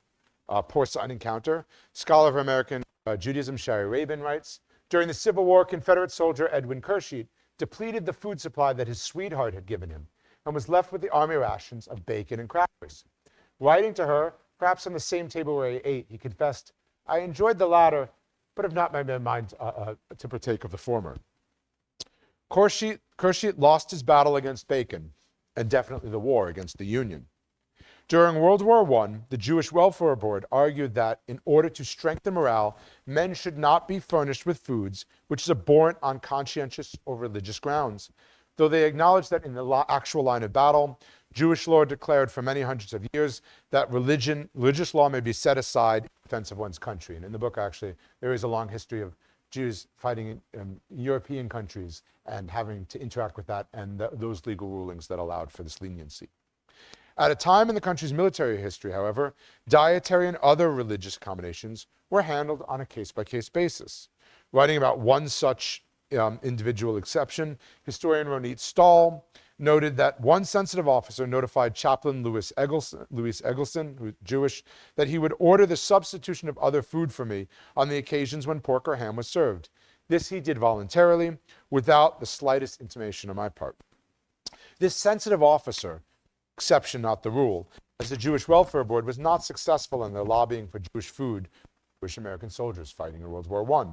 porcine encounter, scholar of American Judaism Shari Rabin writes, during the Civil War, Confederate soldier Edwin Kersheet depleted the food supply that his sweetheart had given him and was left with the army rations of bacon and crackers. Writing to her, perhaps on the same table where he ate, he confessed, "I enjoyed the latter, but have not made my mind to partake of the former." Kersheet lost his battle against bacon and definitely the war against the Union. During World War I, the Jewish Welfare Board argued that in order to strengthen morale, men should not be furnished with foods which is abhorrent on conscientious or religious grounds. Though they acknowledged that in the actual line of battle, Jewish law declared for many hundreds of years that religious law may be set aside in defense of one's country. And in the book, actually, there is a long history of Jews fighting in European countries and having to interact with that and those legal rulings that allowed for this leniency. At a time in the country's military history, however, dietary and other religious accommodations were handled on a case-by-case basis. Writing about one such individual exception, historian Ronit Stahl noted that one sensitive officer notified Chaplain Louis Eggleston, who's Jewish, that he would order the substitution of other food for me on the occasions when pork or ham was served. This he did voluntarily, without the slightest intimation on my part. This sensitive officer, exception not the rule, as the Jewish Welfare Board was not successful in their lobbying for Jewish food for Jewish American soldiers fighting in World War I.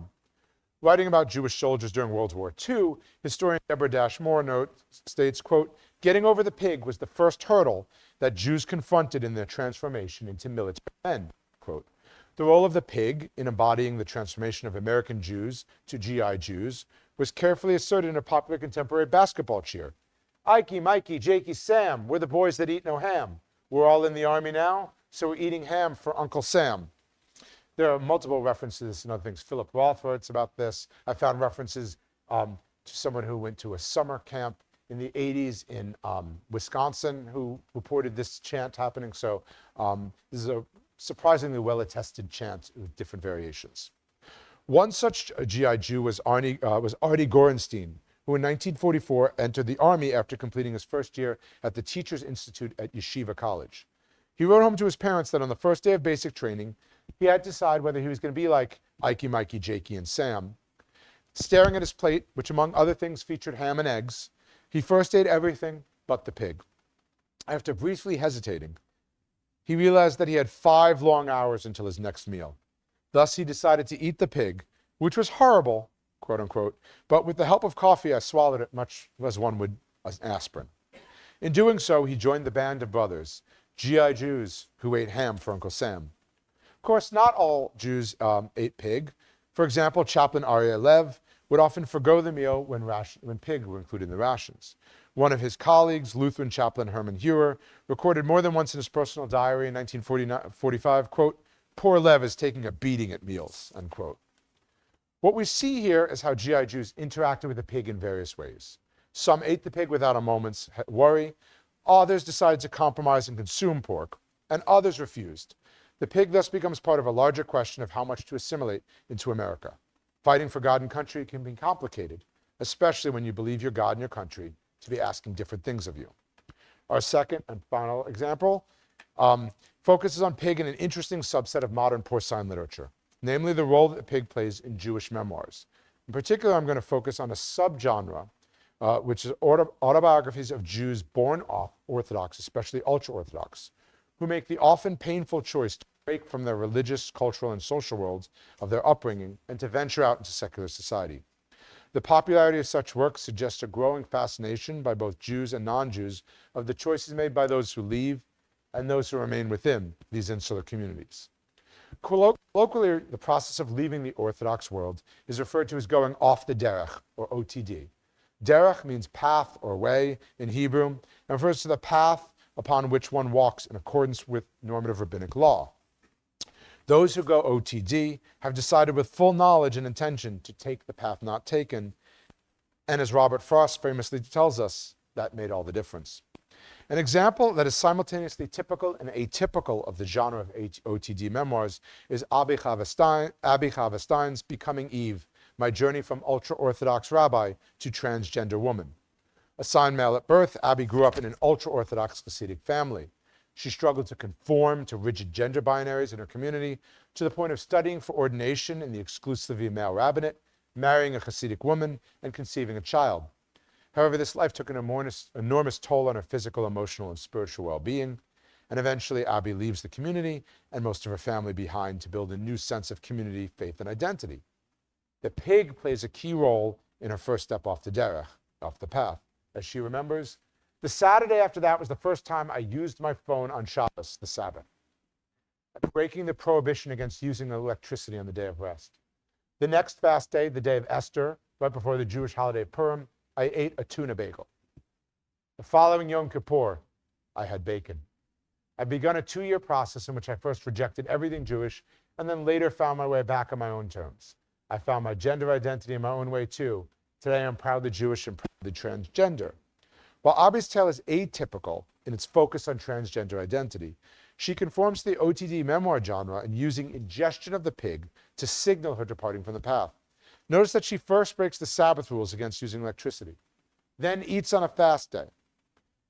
Writing about Jewish soldiers during World War II, historian Deborah Dash Moore states, quote, "Getting over the pig was the first hurdle that Jews confronted in their transformation into military men," quote. The role of the pig in embodying the transformation of American Jews to GI Jews was carefully asserted in a popular contemporary basketball cheer. "Ikey, Mikey, Jakey, Sam, we're the boys that eat no ham. We're all in the army now, so we're eating ham for Uncle Sam." There are multiple references and other things. Philip Roth writes about this. I found references to someone who went to a summer camp in the 80s in Wisconsin who reported this chant happening. So this is a surprisingly well-attested chant with different variations. One such GI Jew was Artie Gorenstein, who in 1944 entered the Army after completing his first year at the Teachers Institute at Yeshiva College. He wrote home to his parents that on the first day of basic training, he had to decide whether he was going to be like Ikey, Mikey, Jakey, and Sam. Staring at his plate, which among other things featured ham and eggs, he first ate everything but the pig. After briefly hesitating, he realized that he had 5 long hours until his next meal. Thus, he decided to eat the pig, which was horrible, quote unquote, but with the help of coffee, I swallowed it much as one would an aspirin. In doing so, he joined the band of brothers, GI Jews who ate ham for Uncle Sam. Of course, not all Jews ate pig. For example, Chaplain Aryeh Lev would often forgo the meal when pig were included in the rations. One of his colleagues, Lutheran chaplain Herman Hewer, recorded more than once in his personal diary in 1945, quote, "Poor Lev is taking a beating at meals," unquote. What we see here is how GI Jews interacted with the pig in various ways. Some ate the pig without a moment's worry. Others decided to compromise and consume pork, and others refused. The pig thus becomes part of a larger question of how much to assimilate into America. Fighting for God and country can be complicated, especially when you believe your God and your country to be asking different things of you. Our second and final example focuses on pig in an interesting subset of modern porcine literature, namely the role that the pig plays in Jewish memoirs. In particular, I'm going to focus on a subgenre, which is autobiographies of Jews born off Orthodox, especially ultra-Orthodox, who make the often painful choice to break from their religious, cultural, and social worlds of their upbringing and to venture out into secular society. The popularity of such works suggests a growing fascination by both Jews and non-Jews of the choices made by those who leave and those who remain within these insular communities. Colloquially, the process of leaving the Orthodox world is referred to as going off the derech, or OTD. Derech means path or way in Hebrew, and refers to the path upon which one walks in accordance with normative rabbinic law. Those who go OTD have decided with full knowledge and intention to take the path not taken, and as Robert Frost famously tells us, that made all the difference. An example that is simultaneously typical and atypical of the genre of OTD memoirs is Abi Chava Stein's Becoming Eve, My Journey from Ultra-Orthodox Rabbi to Transgender Woman. Assigned male at birth, Abi grew up in an ultra-Orthodox Hasidic family. She struggled to conform to rigid gender binaries in her community to the point of studying for ordination in the exclusively male rabbinate, marrying a Hasidic woman, and conceiving a child. However, this life took an enormous toll on her physical, emotional, and spiritual well-being, and eventually Abi leaves the community and most of her family behind to build a new sense of community, faith, and identity. The pig plays a key role in her first step off the derech, off the path. As she remembers, the Saturday after that was the first time I used my phone on Shabbos, the Sabbath, breaking the prohibition against using electricity on the day of rest. The next fast day, the day of Esther, right before the Jewish holiday of Purim, I ate a tuna bagel. The following Yom Kippur, I had bacon. I'd begun a 2-year process in which I first rejected everything Jewish and then later found my way back on my own terms. I found my gender identity in my own way too. Today I'm proudly Jewish and proudly transgender. While Abi's tale is atypical in its focus on transgender identity, she conforms to the OTD memoir genre in using ingestion of the pig to signal her departing from the path. Notice that she first breaks the Sabbath rules against using electricity, then eats on a fast day.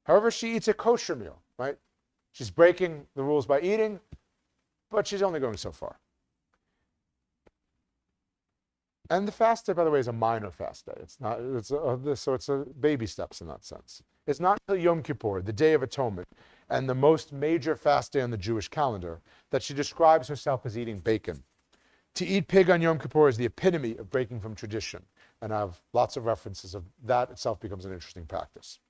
However, she eats a kosher meal, right? She's breaking the rules by eating, but she's only going so far. And the fast day, by the way, is a minor fast day. So it's a baby steps in that sense. It's not until Yom Kippur, the Day of Atonement, and the most major fast day on the Jewish calendar, that she describes herself as eating bacon. To eat pig on Yom Kippur is the epitome of breaking from tradition, and I have lots of references of that itself becomes an interesting practice.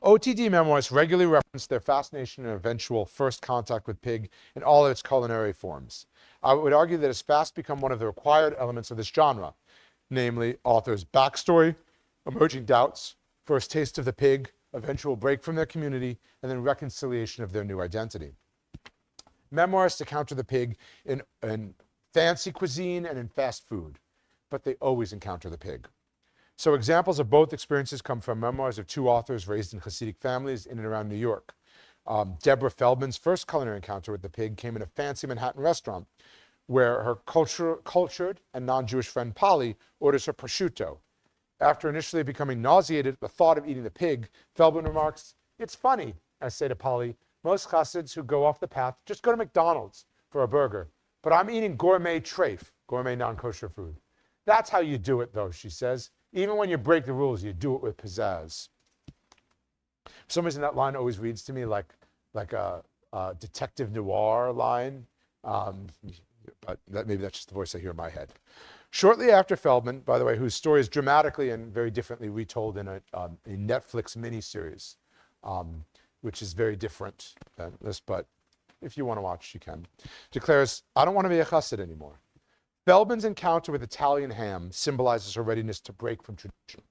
OTD memoirs regularly reference their fascination and eventual first contact with pig in all of its culinary forms. I would argue that it's fast become one of the required elements of this genre, namely author's backstory, emerging doubts, first taste of the pig, eventual break from their community, and then reconciliation of their new identity. Memoirs to counter the pig in fancy cuisine and in fast food, but they always encounter the pig. So examples of both experiences come from memoirs of 2 authors raised in Hasidic families in and around New York. Deborah Feldman's first culinary encounter with the pig came in a fancy Manhattan restaurant where her cultured and non-Jewish friend Polly orders her prosciutto. After initially becoming nauseated at the thought of eating the pig, Feldman remarks, "It's funny," I say to Polly, "most Hasids who go off the path just go to McDonald's for a burger, but I'm eating gourmet treif, gourmet non-kosher food. That's how you do it though," she says. "Even when you break the rules, you do it with pizzazz." For some reason, that line always reads to me like a detective noir line, but maybe that's just the voice I hear in my head. Shortly after Feldman, by the way, whose story is dramatically and very differently retold in a Netflix miniseries, which is very different than this, but if you want to watch, you can, declares, "I don't want to be a chassid anymore." Feldman's encounter with Italian ham symbolizes her readiness to break from tradition.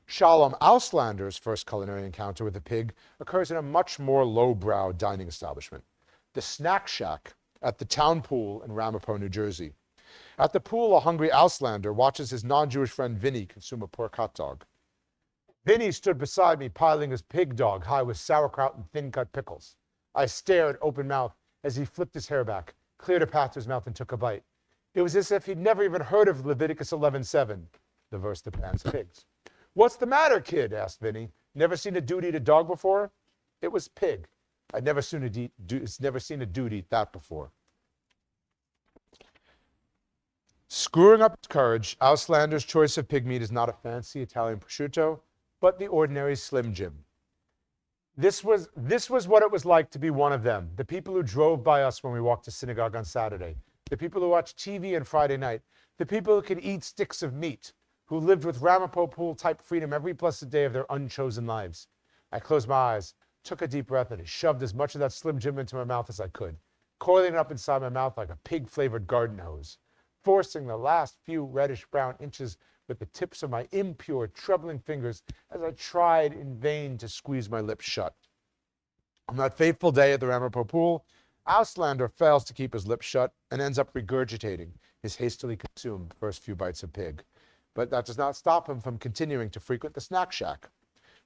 Shalom Auslander's first culinary encounter with the pig occurs in a much more lowbrow dining establishment, the Snack Shack at the Town Pool in Ramapo, New Jersey. At the pool, a hungry Auslander watches his non-Jewish friend Vinny consume a pork hot dog. Vinny stood beside me, piling his pig dog high with sauerkraut and thin-cut pickles. I stared, open mouthed, as he flipped his hair back, cleared a path to his mouth, and took a bite. It was as if he'd never even heard of Leviticus 11:7, the verse that bans pigs. "What's the matter, kid?" asked Vinny. "Never seen a dude eat a dog before?" It was pig. I'd never seen a dude eat that before. Screwing up his courage, Auslander's choice of pig meat is not a fancy Italian prosciutto, but the ordinary Slim Jim. This was what it was like to be one of them, the people who drove by us when we walked to synagogue on Saturday, the people who watched TV on Friday night, the people who could eat sticks of meat, who lived with Ramapo Pool-type freedom every blessed day of their unchosen lives. I closed my eyes, took a deep breath, and shoved as much of that Slim Jim into my mouth as I could, coiling it up inside my mouth like a pig-flavored garden hose, forcing the last few reddish-brown inches with the tips of my impure, troubling fingers as I tried in vain to squeeze my lips shut. On that fateful day at the Ramapo Pool, Auslander fails to keep his lips shut and ends up regurgitating his hastily consumed first few bites of pig. But that does not stop him from continuing to frequent the snack shack,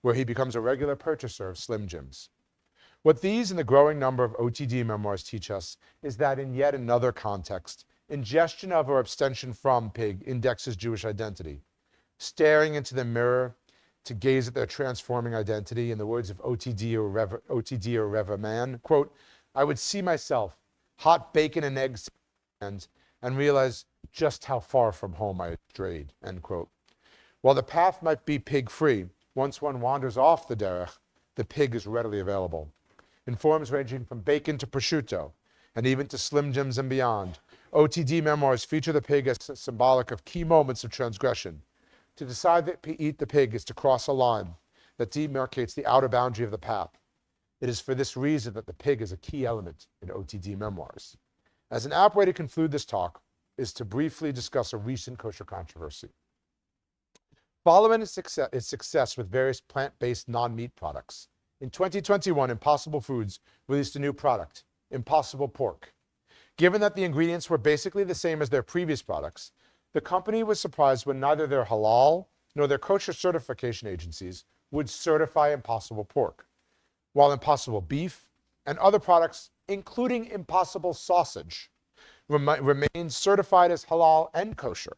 where he becomes a regular purchaser of Slim Jims. What these and the growing number of OTD memoirs teach us is that in yet another context, ingestion of or abstention from pig indexes Jewish identity. Staring into the mirror to gaze at their transforming identity, in the words of OTD or Reva Man, quote, "I would see myself, hot bacon and eggs, and realize just how far from home I had strayed," end quote. While the path might be pig-free, once one wanders off the derech, the pig is readily available. In forms ranging from bacon to prosciutto, and even to Slim Jims and beyond, OTD memoirs feature the pig as symbolic of key moments of transgression. To decide that eat the pig is to cross a line that demarcates the outer boundary of the path. It is for this reason that the pig is a key element in OTD memoirs. As an apt way to conclude this talk is to briefly discuss a recent kosher controversy. Following its success with various plant-based non-meat products, in 2021, Impossible Foods released a new product, Impossible Pork. Given that the ingredients were basically the same as their previous products, the company was surprised when neither their halal nor their kosher certification agencies would certify Impossible Pork, while Impossible Beef and other products, including Impossible Sausage, remained certified as halal and kosher.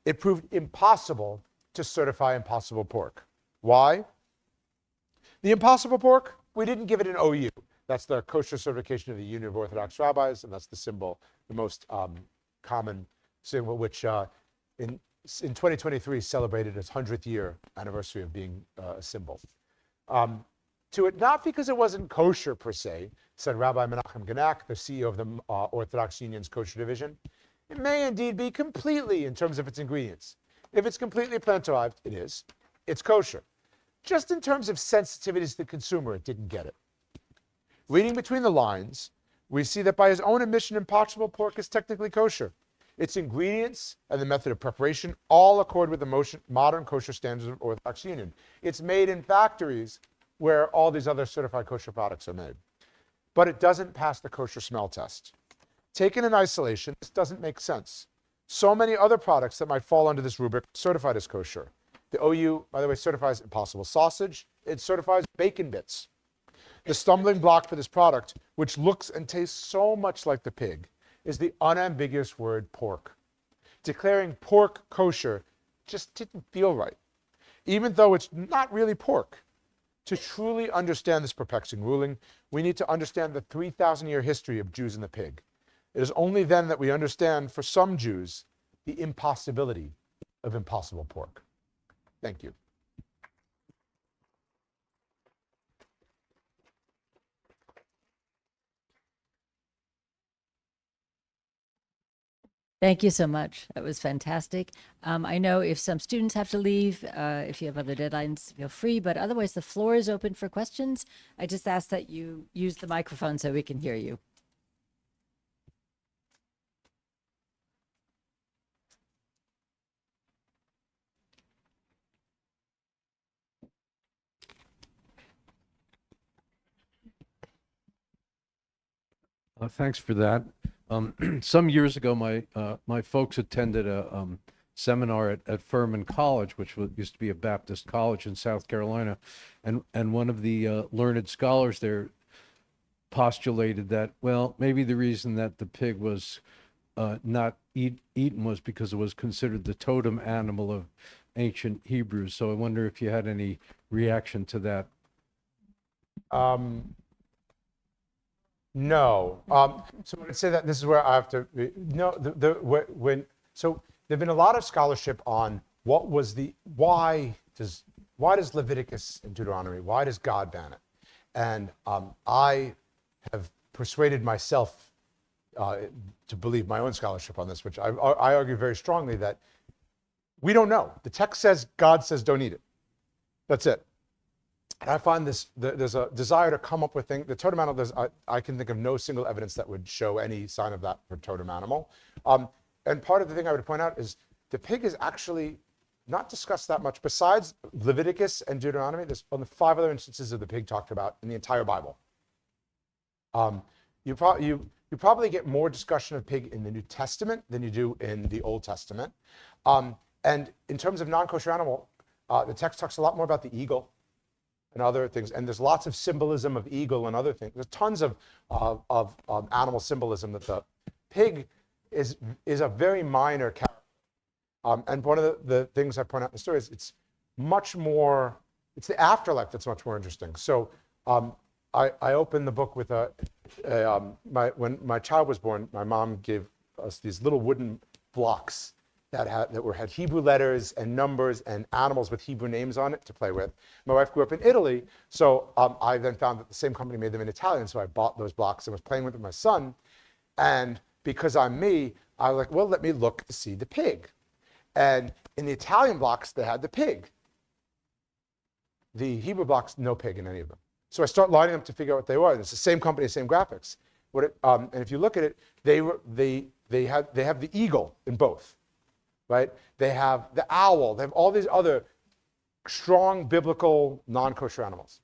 It proved impossible to certify Impossible Pork. Why? The Impossible Pork, we didn't give it an OU. That's the kosher certification of the Union of Orthodox Rabbis, and that's the symbol, the most common symbol, which in 2023 celebrated its 100th year anniversary of being a symbol. To it, not because it wasn't kosher per se, said Rabbi Menachem Genack, the CEO of the Orthodox Union's kosher division. It may indeed be completely, in terms of its ingredients. If it's completely plant-derived, it is. It's kosher. Just in terms of sensitivity to the consumer, it didn't get it. Reading between the lines, we see that by his own admission, Impossible Pork is technically kosher. Its ingredients and the method of preparation all accord with the modern kosher standards of Orthodox Union. It's made in factories where all these other certified kosher products are made. But it doesn't pass the kosher smell test. Taken in isolation, this doesn't make sense. So many other products that might fall under this rubric are certified as kosher. The OU, by the way, certifies Impossible Sausage. It certifies bacon bits. The stumbling block for this product, which looks and tastes so much like the pig, is the unambiguous word pork. Declaring pork kosher just didn't feel right, even though it's not really pork. To truly understand this perplexing ruling, we need to understand the 3,000-year history of Jews and the pig. It is only then that we understand, for some Jews, the impossibility of Impossible Pork. Thank you. Thank you so much. That was fantastic. I know if some students have to leave, if you have other deadlines, feel free, but otherwise the floor is open for questions. I just ask that you use the microphone so we can hear you. Thanks for that. Some years ago, my folks attended a seminar at Furman College, which used to be a Baptist college in South Carolina, and one of the learned scholars there postulated that, well, maybe the reason that the pig was not eaten was because it was considered the totem animal of ancient Hebrews. So I wonder if you had any reaction to that. No. So when I say that, this is where I have to, no, so there've been a lot of scholarship on why does Leviticus and Deuteronomy, why does God ban it? And I have persuaded myself to believe my own scholarship on this, which I argue very strongly that we don't know. The text says, God says don't eat it. That's it. And I find there's a desire to come up with things. The totem animal, I can think of no single evidence that would show any sign of that for totem animal. And part of the thing I would point out is the pig is actually not discussed that much. Besides Leviticus and Deuteronomy, there's only 5 other instances of the pig talked about in the entire Bible. You probably get more discussion of pig in the New Testament than you do in the Old Testament. And in terms of non-kosher animal, the text talks a lot more about the eagle and other things. And there's lots of symbolism of eagle and other things. There's tons of animal symbolism that the pig is a very minor character. And one of the things I point out in the story is it's the afterlife that's much more interesting. So I opened the book with when my child was born, my mom gave us these little wooden blocks that had Hebrew letters and numbers and animals with Hebrew names on it to play with. My wife grew up in Italy, so I then found that the same company made them in Italian, so I bought those blocks and was playing with my son. And because I'm me, I was like, well, let me look to see the pig. And in the Italian blocks, they had the pig. The Hebrew blocks, no pig in any of them. So I start lining them to figure out what they were. And it's the same company, same graphics. And if you look at it, they have the eagle in both. Right? They have the owl. They have all these other strong biblical non-kosher animals.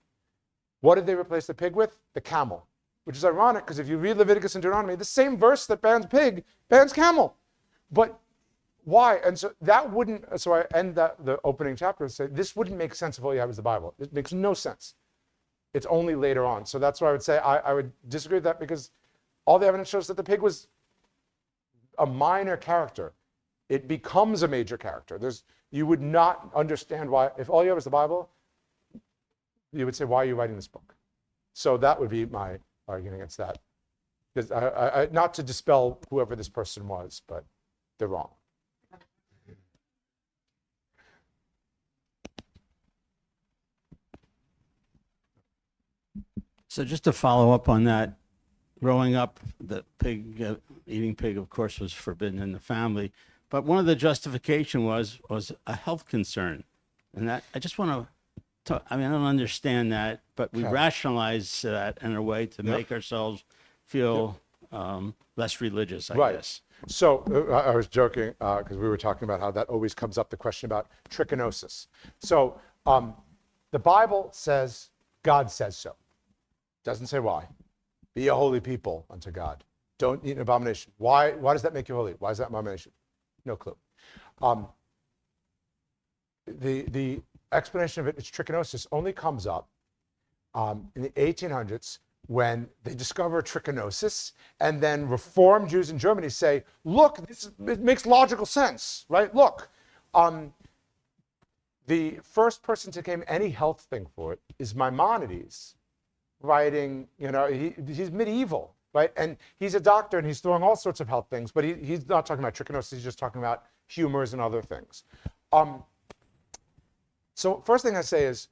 What did they replace the pig with? The camel, which is ironic because if you read Leviticus and Deuteronomy, the same verse that bans pig bans camel. But why? And so that wouldn't, so I end the opening chapter and say, this wouldn't make sense if all you have is the Bible. It makes no sense. It's only later on. So that's why I would say I would disagree with that because all the evidence shows that the pig was a minor character. It becomes a major character. You would not understand why, if all you have is the Bible, you would say, why are you writing this book? So that would be my argument against that. Because not to dispel whoever this person was, but they're wrong. So just to follow up on that, growing up, the eating pig, of course, was forbidden in the family. But one of the justification was a health concern. And that, I just want to talk, I don't understand that, but we rationalize that in a way to make ourselves feel less religious, I guess. So I was joking because we were talking about how that always comes up, the question about trichinosis. So the Bible says, God says so. Doesn't say why. Be a holy people unto God. Don't eat an abomination. Why does that make you holy? Why is that an abomination? No clue. The explanation of its trichinosis only comes up in the 1800s when they discover trichinosis, and then Reformed Jews in Germany say, look, it makes logical sense, right? Look, the first person to claim any health thing for it is Maimonides, writing, he's medieval, right? And he's a doctor and he's throwing all sorts of health things, but he's not talking about trichinosis, he's just talking about humors and other things. So first thing I say is,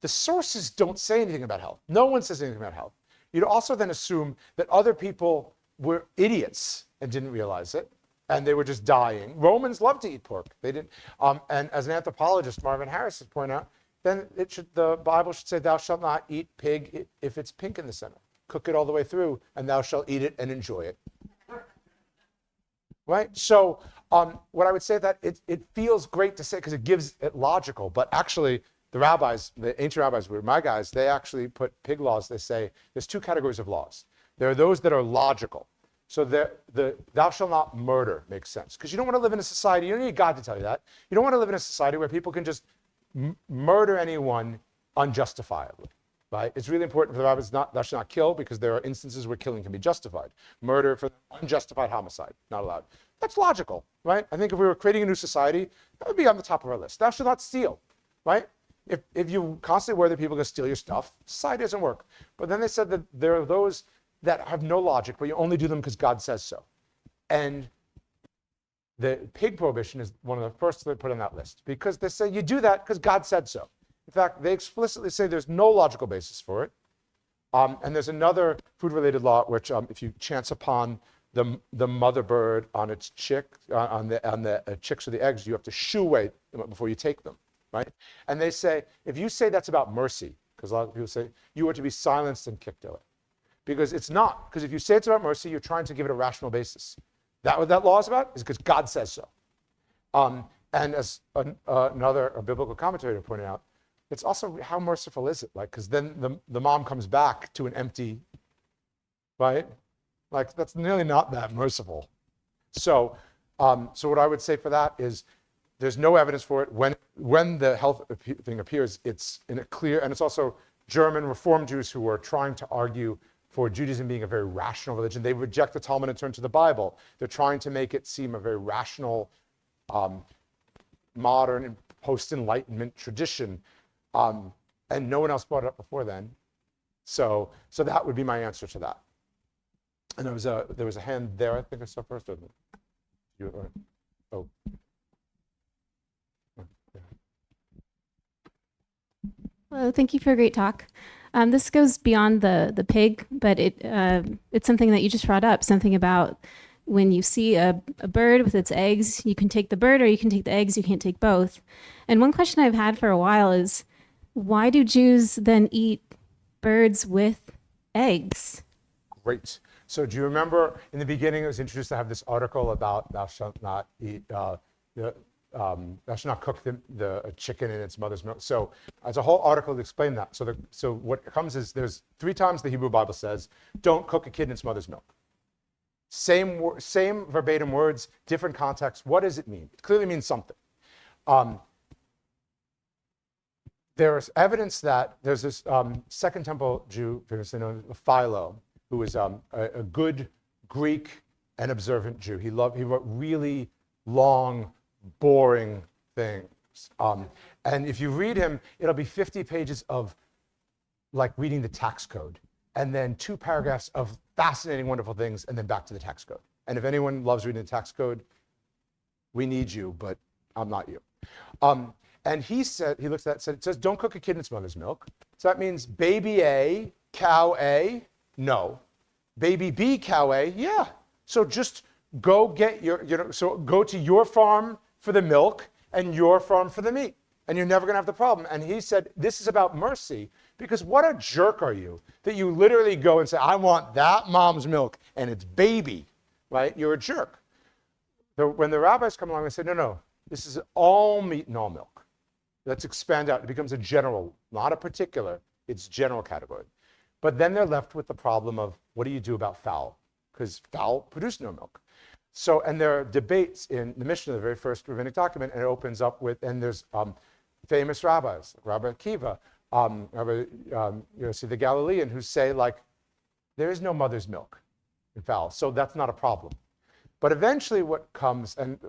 the sources don't say anything about health. No one says anything about health. You'd also then assume that other people were idiots and didn't realize it, and they were just dying. Romans loved to eat pork. They didn't. And as an anthropologist, Marvin Harris has pointed out, then the Bible should say, thou shalt not eat pig if it's pink in the center. Cook it all the way through, and thou shalt eat it and enjoy it. Right? So what I would say that it feels great to say because it gives it logical, but actually the ancient rabbis were my guys, they actually put pig laws, they say there's 2 categories of laws. There are those that are logical. So the thou shalt not murder makes sense because you don't want to live in a society, you don't need God to tell you that. You don't want to live in a society where people can just murder anyone unjustifiably, right? It's really important for the rabbis thou shalt not kill because there are instances where killing can be justified. Murder for unjustified homicide, not allowed. That's logical, right? I think if we were creating a new society, that would be on the top of our list. Thou shalt not steal, right? If you constantly worry that people are going to steal your stuff, society doesn't work. But then they said that there are those that have no logic, but you only do them because God says so. And the pig prohibition is one of the first they put on that list because they say you do that because God said so. In fact, they explicitly say there's no logical basis for it. And there's another food-related law which, if you chance upon the mother bird on its chick, on the chicks or the eggs, you have to shoo away before you take them, right? And they say if you say that's about mercy, because a lot of people say you are to be silenced and kicked away. Because it's not. Because if you say it's about mercy, you're trying to give it a rational basis. That what that law is about is because God says so. And as another biblical commentator pointed out, it's also how merciful is it? Like, because then the mom comes back to an empty, right? Like that's nearly not that merciful. So what I would say for that is there's no evidence for it. When the health thing appears, it's in a clear, and it's also German Reform Jews who are trying to argue for Judaism being a very rational religion. They reject the Talmud and turn to the Bible. They're trying to make it seem a very rational, modern and post-Enlightenment tradition. And no one else brought it up before then. So that would be my answer to that. And there was a hand there, I think I saw first. Oh. Hello, thank you for a great talk. This goes beyond the pig, but it's something that you just brought up, something about when you see a bird with its eggs, you can take the bird or you can take the eggs, you can't take both. And one question I've had for a while is, why do Jews then eat birds with eggs? Great. So do you remember in the beginning it was introduced to have this article about thou shalt not eat, thou shalt not cook the chicken in its mother's milk. So it's a whole article to explain that. So what comes is there's 3 times the Hebrew Bible says, don't cook a kid in its mother's milk. Same verbatim words, different context. What does it mean? It clearly means something. There's evidence that there's this Second Temple Jew, famously known as Philo, who was a good Greek and observant Jew. He wrote really long, boring things. And if you read him, it'll be 50 pages of like reading the tax code, and then 2 paragraphs of fascinating, wonderful things, and then back to the tax code. And if anyone loves reading the tax code, we need you, but I'm not you. And he looked at that, said, it says, don't cook a kid in its mother's milk. So that means baby A, cow A, no. Baby B, cow A, yeah. So just go get so go to your farm for the milk and your farm for the meat. And you're never gonna have the problem. And he said, this is about mercy, because what a jerk are you that you literally go and say, I want that mom's milk and it's baby, right? You're a jerk. When the rabbis come along, they say, no, this is all meat and all milk. Let's expand out. It becomes a general, not a particular, it's general category. But then they're left with the problem of what do you do about fowl? Because fowl produce no milk. So, and there are debates in the Mishnah, the very first rabbinic document, and it opens up with, and there's famous rabbis, like Rabbi Akiva, Rabbi Yossi the Galilean, who say like, there is no mother's milk in fowl, so that's not a problem. But eventually what comes, and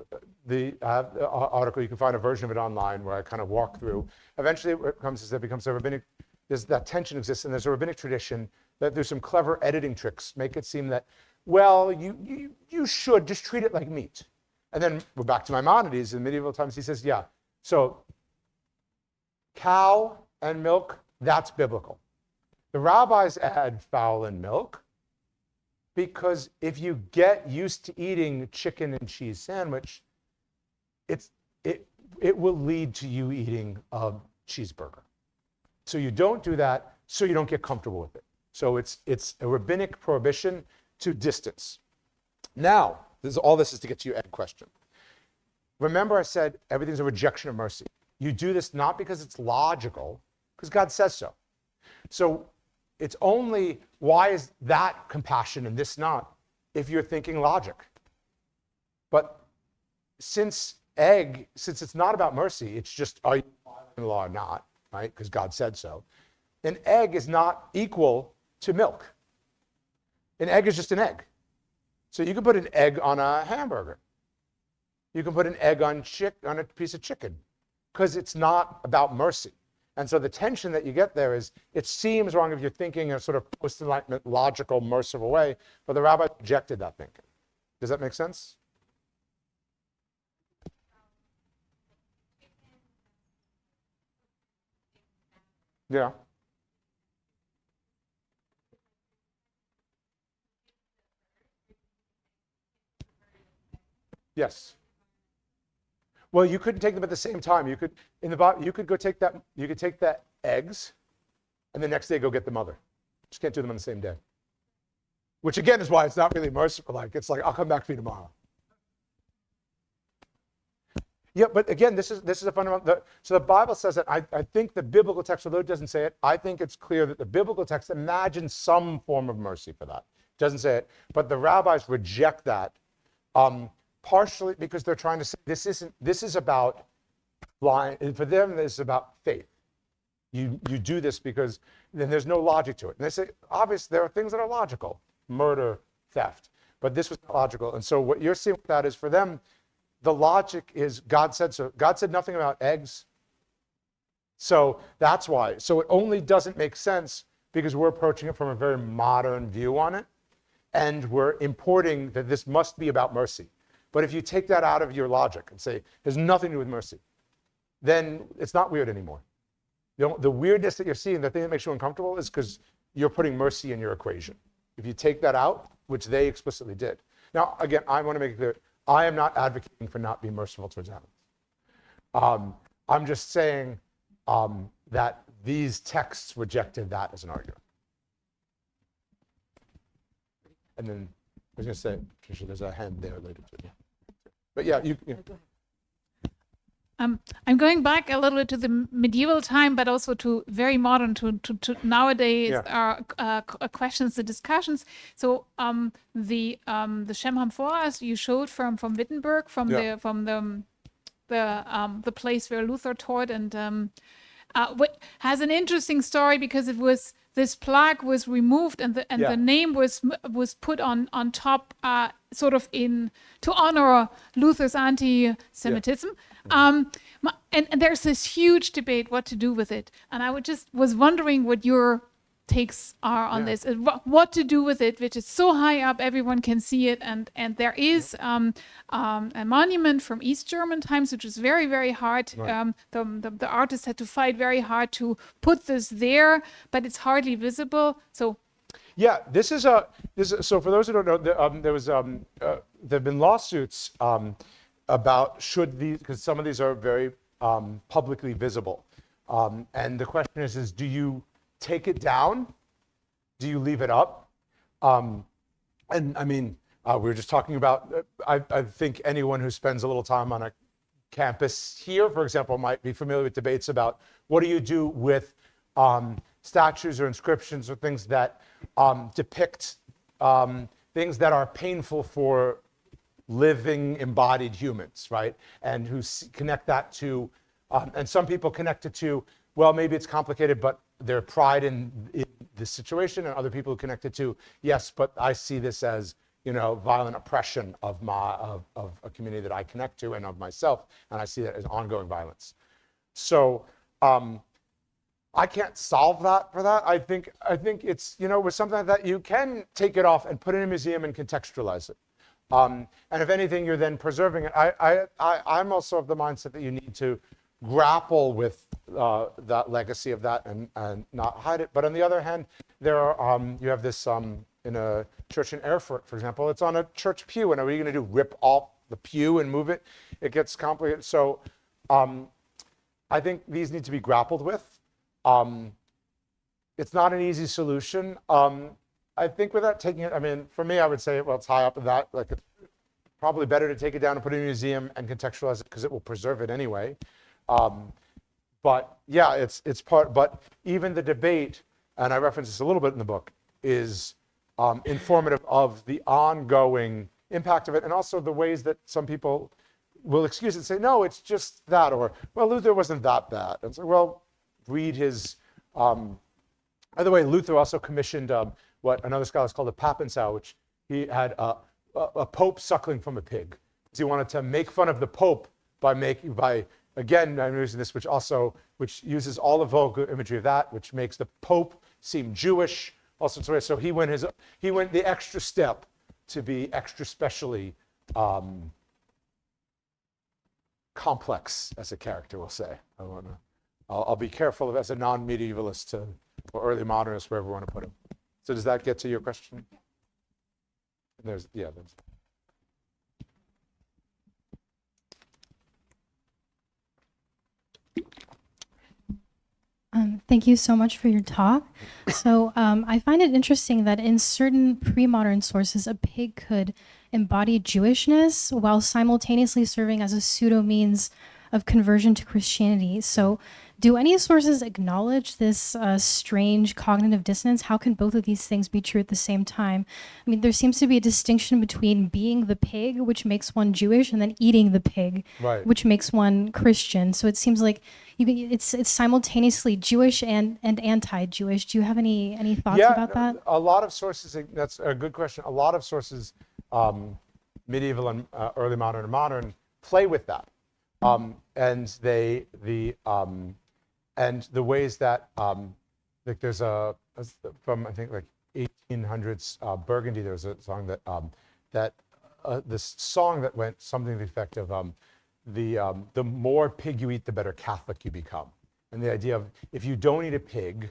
the article, you can find a version of it online where I kind of walk through, eventually what comes is that becomes a rabbinic, that tension exists, and there's a rabbinic tradition that there's some clever editing tricks, make it seem that, well, you should just treat it like meat. And then we're back to Maimonides. In medieval times, he says, yeah, so cow and milk, that's biblical. The rabbis add fowl and milk, because if you get used to eating chicken and cheese sandwich, it will lead to you eating a cheeseburger. So you don't do that, so you don't get comfortable with it. So it's a rabbinic prohibition to distance. Now, all this is to get to your egg question. Remember I said everything's a rejection of mercy. You do this not because it's logical, because God says so. So it's only, why is that compassion and this not? if you're thinking logic. But since it's not about mercy, it's just are you following the law or not, right? Because God said so. An egg is not equal to milk. An egg is just an egg. So you can put an egg on a hamburger. You can put an egg on a piece of chicken, because it's not about mercy. And so the tension that you get there is, it seems wrong if you're thinking in a sort of post-enlightenment, logical, merciful way, but the rabbi rejected that thinking. Does that make sense? Yeah. Yes. Well, you couldn't take them at the same time. You could, you could go take that, you could take the eggs and the next day go get the mother. Just can't do them on the same day. Which again is why it's not really merciful. Like, it's like, I'll come back for you tomorrow. Yeah, but again, this is a fundamental, so the Bible says that. I think the biblical text, although it doesn't say it, I think it's clear that the biblical text imagines some form of mercy for that. It doesn't say it, but the rabbis reject that, partially because they're trying to say this is about blind, and for them this is about faith. You do this because then there's no logic to it. And they say, obviously, there are things that are logical, murder, theft, but this was not logical. And so what you're seeing with that is, for them, the logic is God said so. God said nothing about eggs. So that's why. So it only doesn't make sense because we're approaching it from a very modern view on it. And we're importing that this must be about mercy. But if you take that out of your logic and say, there's nothing to do with mercy, then it's not weird anymore. The weirdness that you're seeing, the thing that makes you uncomfortable, is because you're putting mercy in your equation. If you take that out, which they explicitly did. Now, again, I want to make it clear, I am not advocating for not being merciful towards animals. I'm just saying that these texts rejected that as an argument. And then I was going to say, Tricia, there's a hand there later too. But yeah, you. I'm going back a little bit to the medieval time, but also to very modern, to nowadays questions, the discussions. So the Shem HaMephoras you showed from Wittenberg, from the place where Luther taught, and has an interesting story, because it was, this plaque was removed and the name was put on top, sort of to honor Luther's anti-Semitism. And there's this huge debate what to do with it. And I was wondering what your takes are on this, what to do with it, which is so high up, everyone can see it. And there is a monument from East German times, which is very, very hard. Right. The artist had to fight very hard to put this there, but it's hardly visible. So yeah, so for those who don't know, there have been lawsuits about should these, because some of these are very publicly visible. And the question is do you take it down? Do you leave it up? And I mean, we were just talking about, I think anyone who spends a little time on a campus here, for example, might be familiar with debates about what do you do with statues or inscriptions or things that depict things that are painful for living embodied humans, right? And who connect that to, and some people connect it to, well, maybe it's complicated, but their pride in the situation, and other people who connect it to, yes, but I see this as, violent oppression of a community that I connect to and of myself, and I see that as ongoing violence. So I can't solve that for that. I think it's, with something like that, you can take it off and put it in a museum and contextualize it. And if anything, you're then preserving it. I'm also of the mindset that you need to grapple with that legacy of that and not hide it. But on the other hand, there are you have this in a church in Erfurt, for example, it's on a church pew, and are you going to do rip off the pew and move it? It gets complicated. So I think these need to be grappled with. It's not an easy solution. I think without taking it, I mean, for me, I would say, well, it's high up in that. Like, it's probably better to take it down and put it in a museum and contextualize it because it will preserve it anyway. But yeah, it's part. But even the debate, and I reference this a little bit in the book, is informative of the ongoing impact of it, and also the ways that some people will excuse it and say, no, it's just that, or, well, Luther wasn't that bad. And so, well, read his, by the way, Luther also commissioned what another scholar called a Pappensau, which he had a pope suckling from a pig. So he wanted to make fun of the pope again, I'm using this, which uses all the vulgar imagery of that, which makes the pope seem Jewish, all sorts of ways. So he went the extra step to be extra specially complex as a character, we'll say. I'll be careful of, as a non-medievalist or early modernist, wherever we want to put him. So does that get to your question? There's. Thank you so much for your talk. So I find it interesting that in certain pre-modern sources, a pig could embody Jewishness while simultaneously serving as a pseudo means of conversion to Christianity. So do any sources acknowledge this strange cognitive dissonance? How can both of these things be true at the same time? I mean, there seems to be a distinction between being the pig, which makes one Jewish, and then eating the pig, Right. which makes one Christian. So it seems like it's simultaneously Jewish and anti-Jewish. Do you have any thoughts about that? A lot of sources, that's a good question. A lot of sources, medieval and early modern and modern, play with that. And the ways that like there's from I think like 1800s Burgundy, there was a song this song that went something to the effect of the more pig you eat, the better Catholic you become. And the idea of, if you don't eat a pig,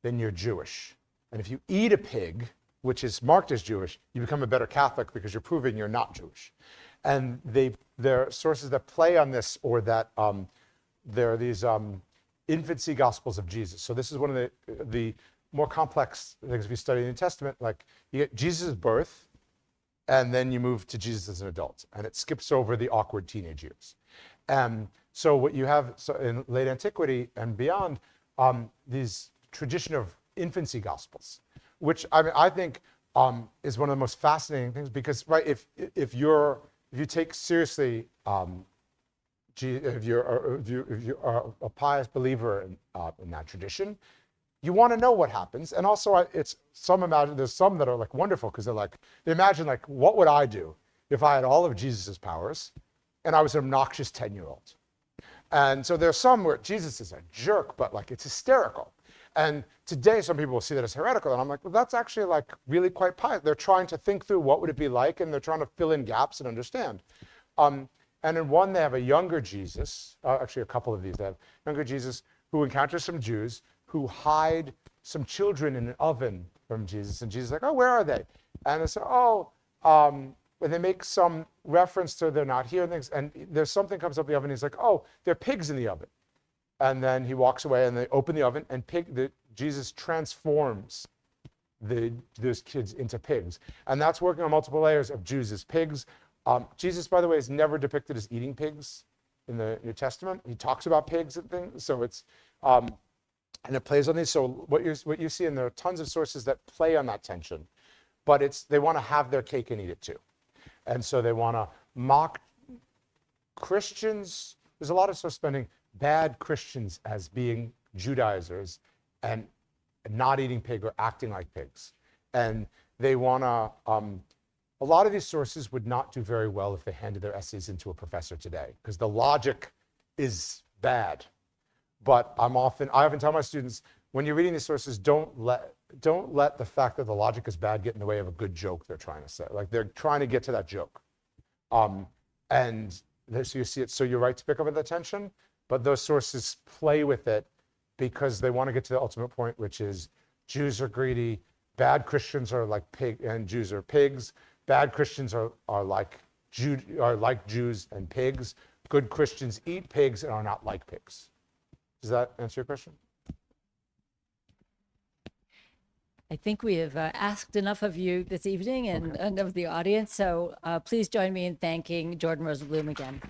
then you're Jewish. And if you eat a pig, which is marked as Jewish, you become a better Catholic because you're proving you're not Jewish. And there are sources that play on this, or that there are these infancy gospels of Jesus. So this is one of the more complex things we study in the New Testament. Like, you get Jesus' birth, and then you move to Jesus as an adult, and it skips over the awkward teenage years. So what you have in late antiquity and beyond, these tradition of infancy gospels, which I think is one of the most fascinating things, because right, if you take seriously, if you are a pious believer in that tradition, you want to know what happens. And also, there's some that are like wonderful, because they imagine like, what would I do if I had all of Jesus's powers and I was an obnoxious 10-year-old? And so there's some where Jesus is a jerk, but like, it's hysterical. And today, some people will see that as heretical, and I'm like, well, that's actually like really quite pious. They're trying to think through what would it be like, and they're trying to fill in gaps and understand. And in one, they have a younger Jesus, actually a couple of these, they have younger Jesus who encounters some Jews who hide some children in an oven from Jesus, and Jesus is like, oh, where are they? And they say, and they make some reference to they're not here, and things, and there's something comes up in the oven, and he's like, oh, there are pigs in the oven. And then he walks away, and they open the oven, and Jesus transforms those kids into pigs. And that's working on multiple layers of Jews as pigs. Jesus, by the way, is never depicted as eating pigs in the New Testament. He talks about pigs and things. So it's, and it plays on these. So what you see, and there are tons of sources that play on that tension, but they want to have their cake and eat it too. And so they want to mock Christians. There's a lot of source spending bad Christians as being Judaizers and not eating pig or acting like pigs. And they want to, a lot of these sources would not do very well if they handed their essays into a professor today, because the logic is bad. But I often tell my students, when you're reading these sources, don't let the fact that the logic is bad get in the way of a good joke they're trying to say. Like, they're trying to get to that joke. So you see it, so you're right to pick up on the tension, but those sources play with it because they want to get to the ultimate point, which is Jews are greedy, bad Christians are like pig, and Jews are pigs. Bad Christians are like Jews and pigs. Good Christians eat pigs and are not like pigs. Does that answer your question? I think we have asked enough of you this evening and of the audience, so please join me in thanking Jordan Rosenblum again.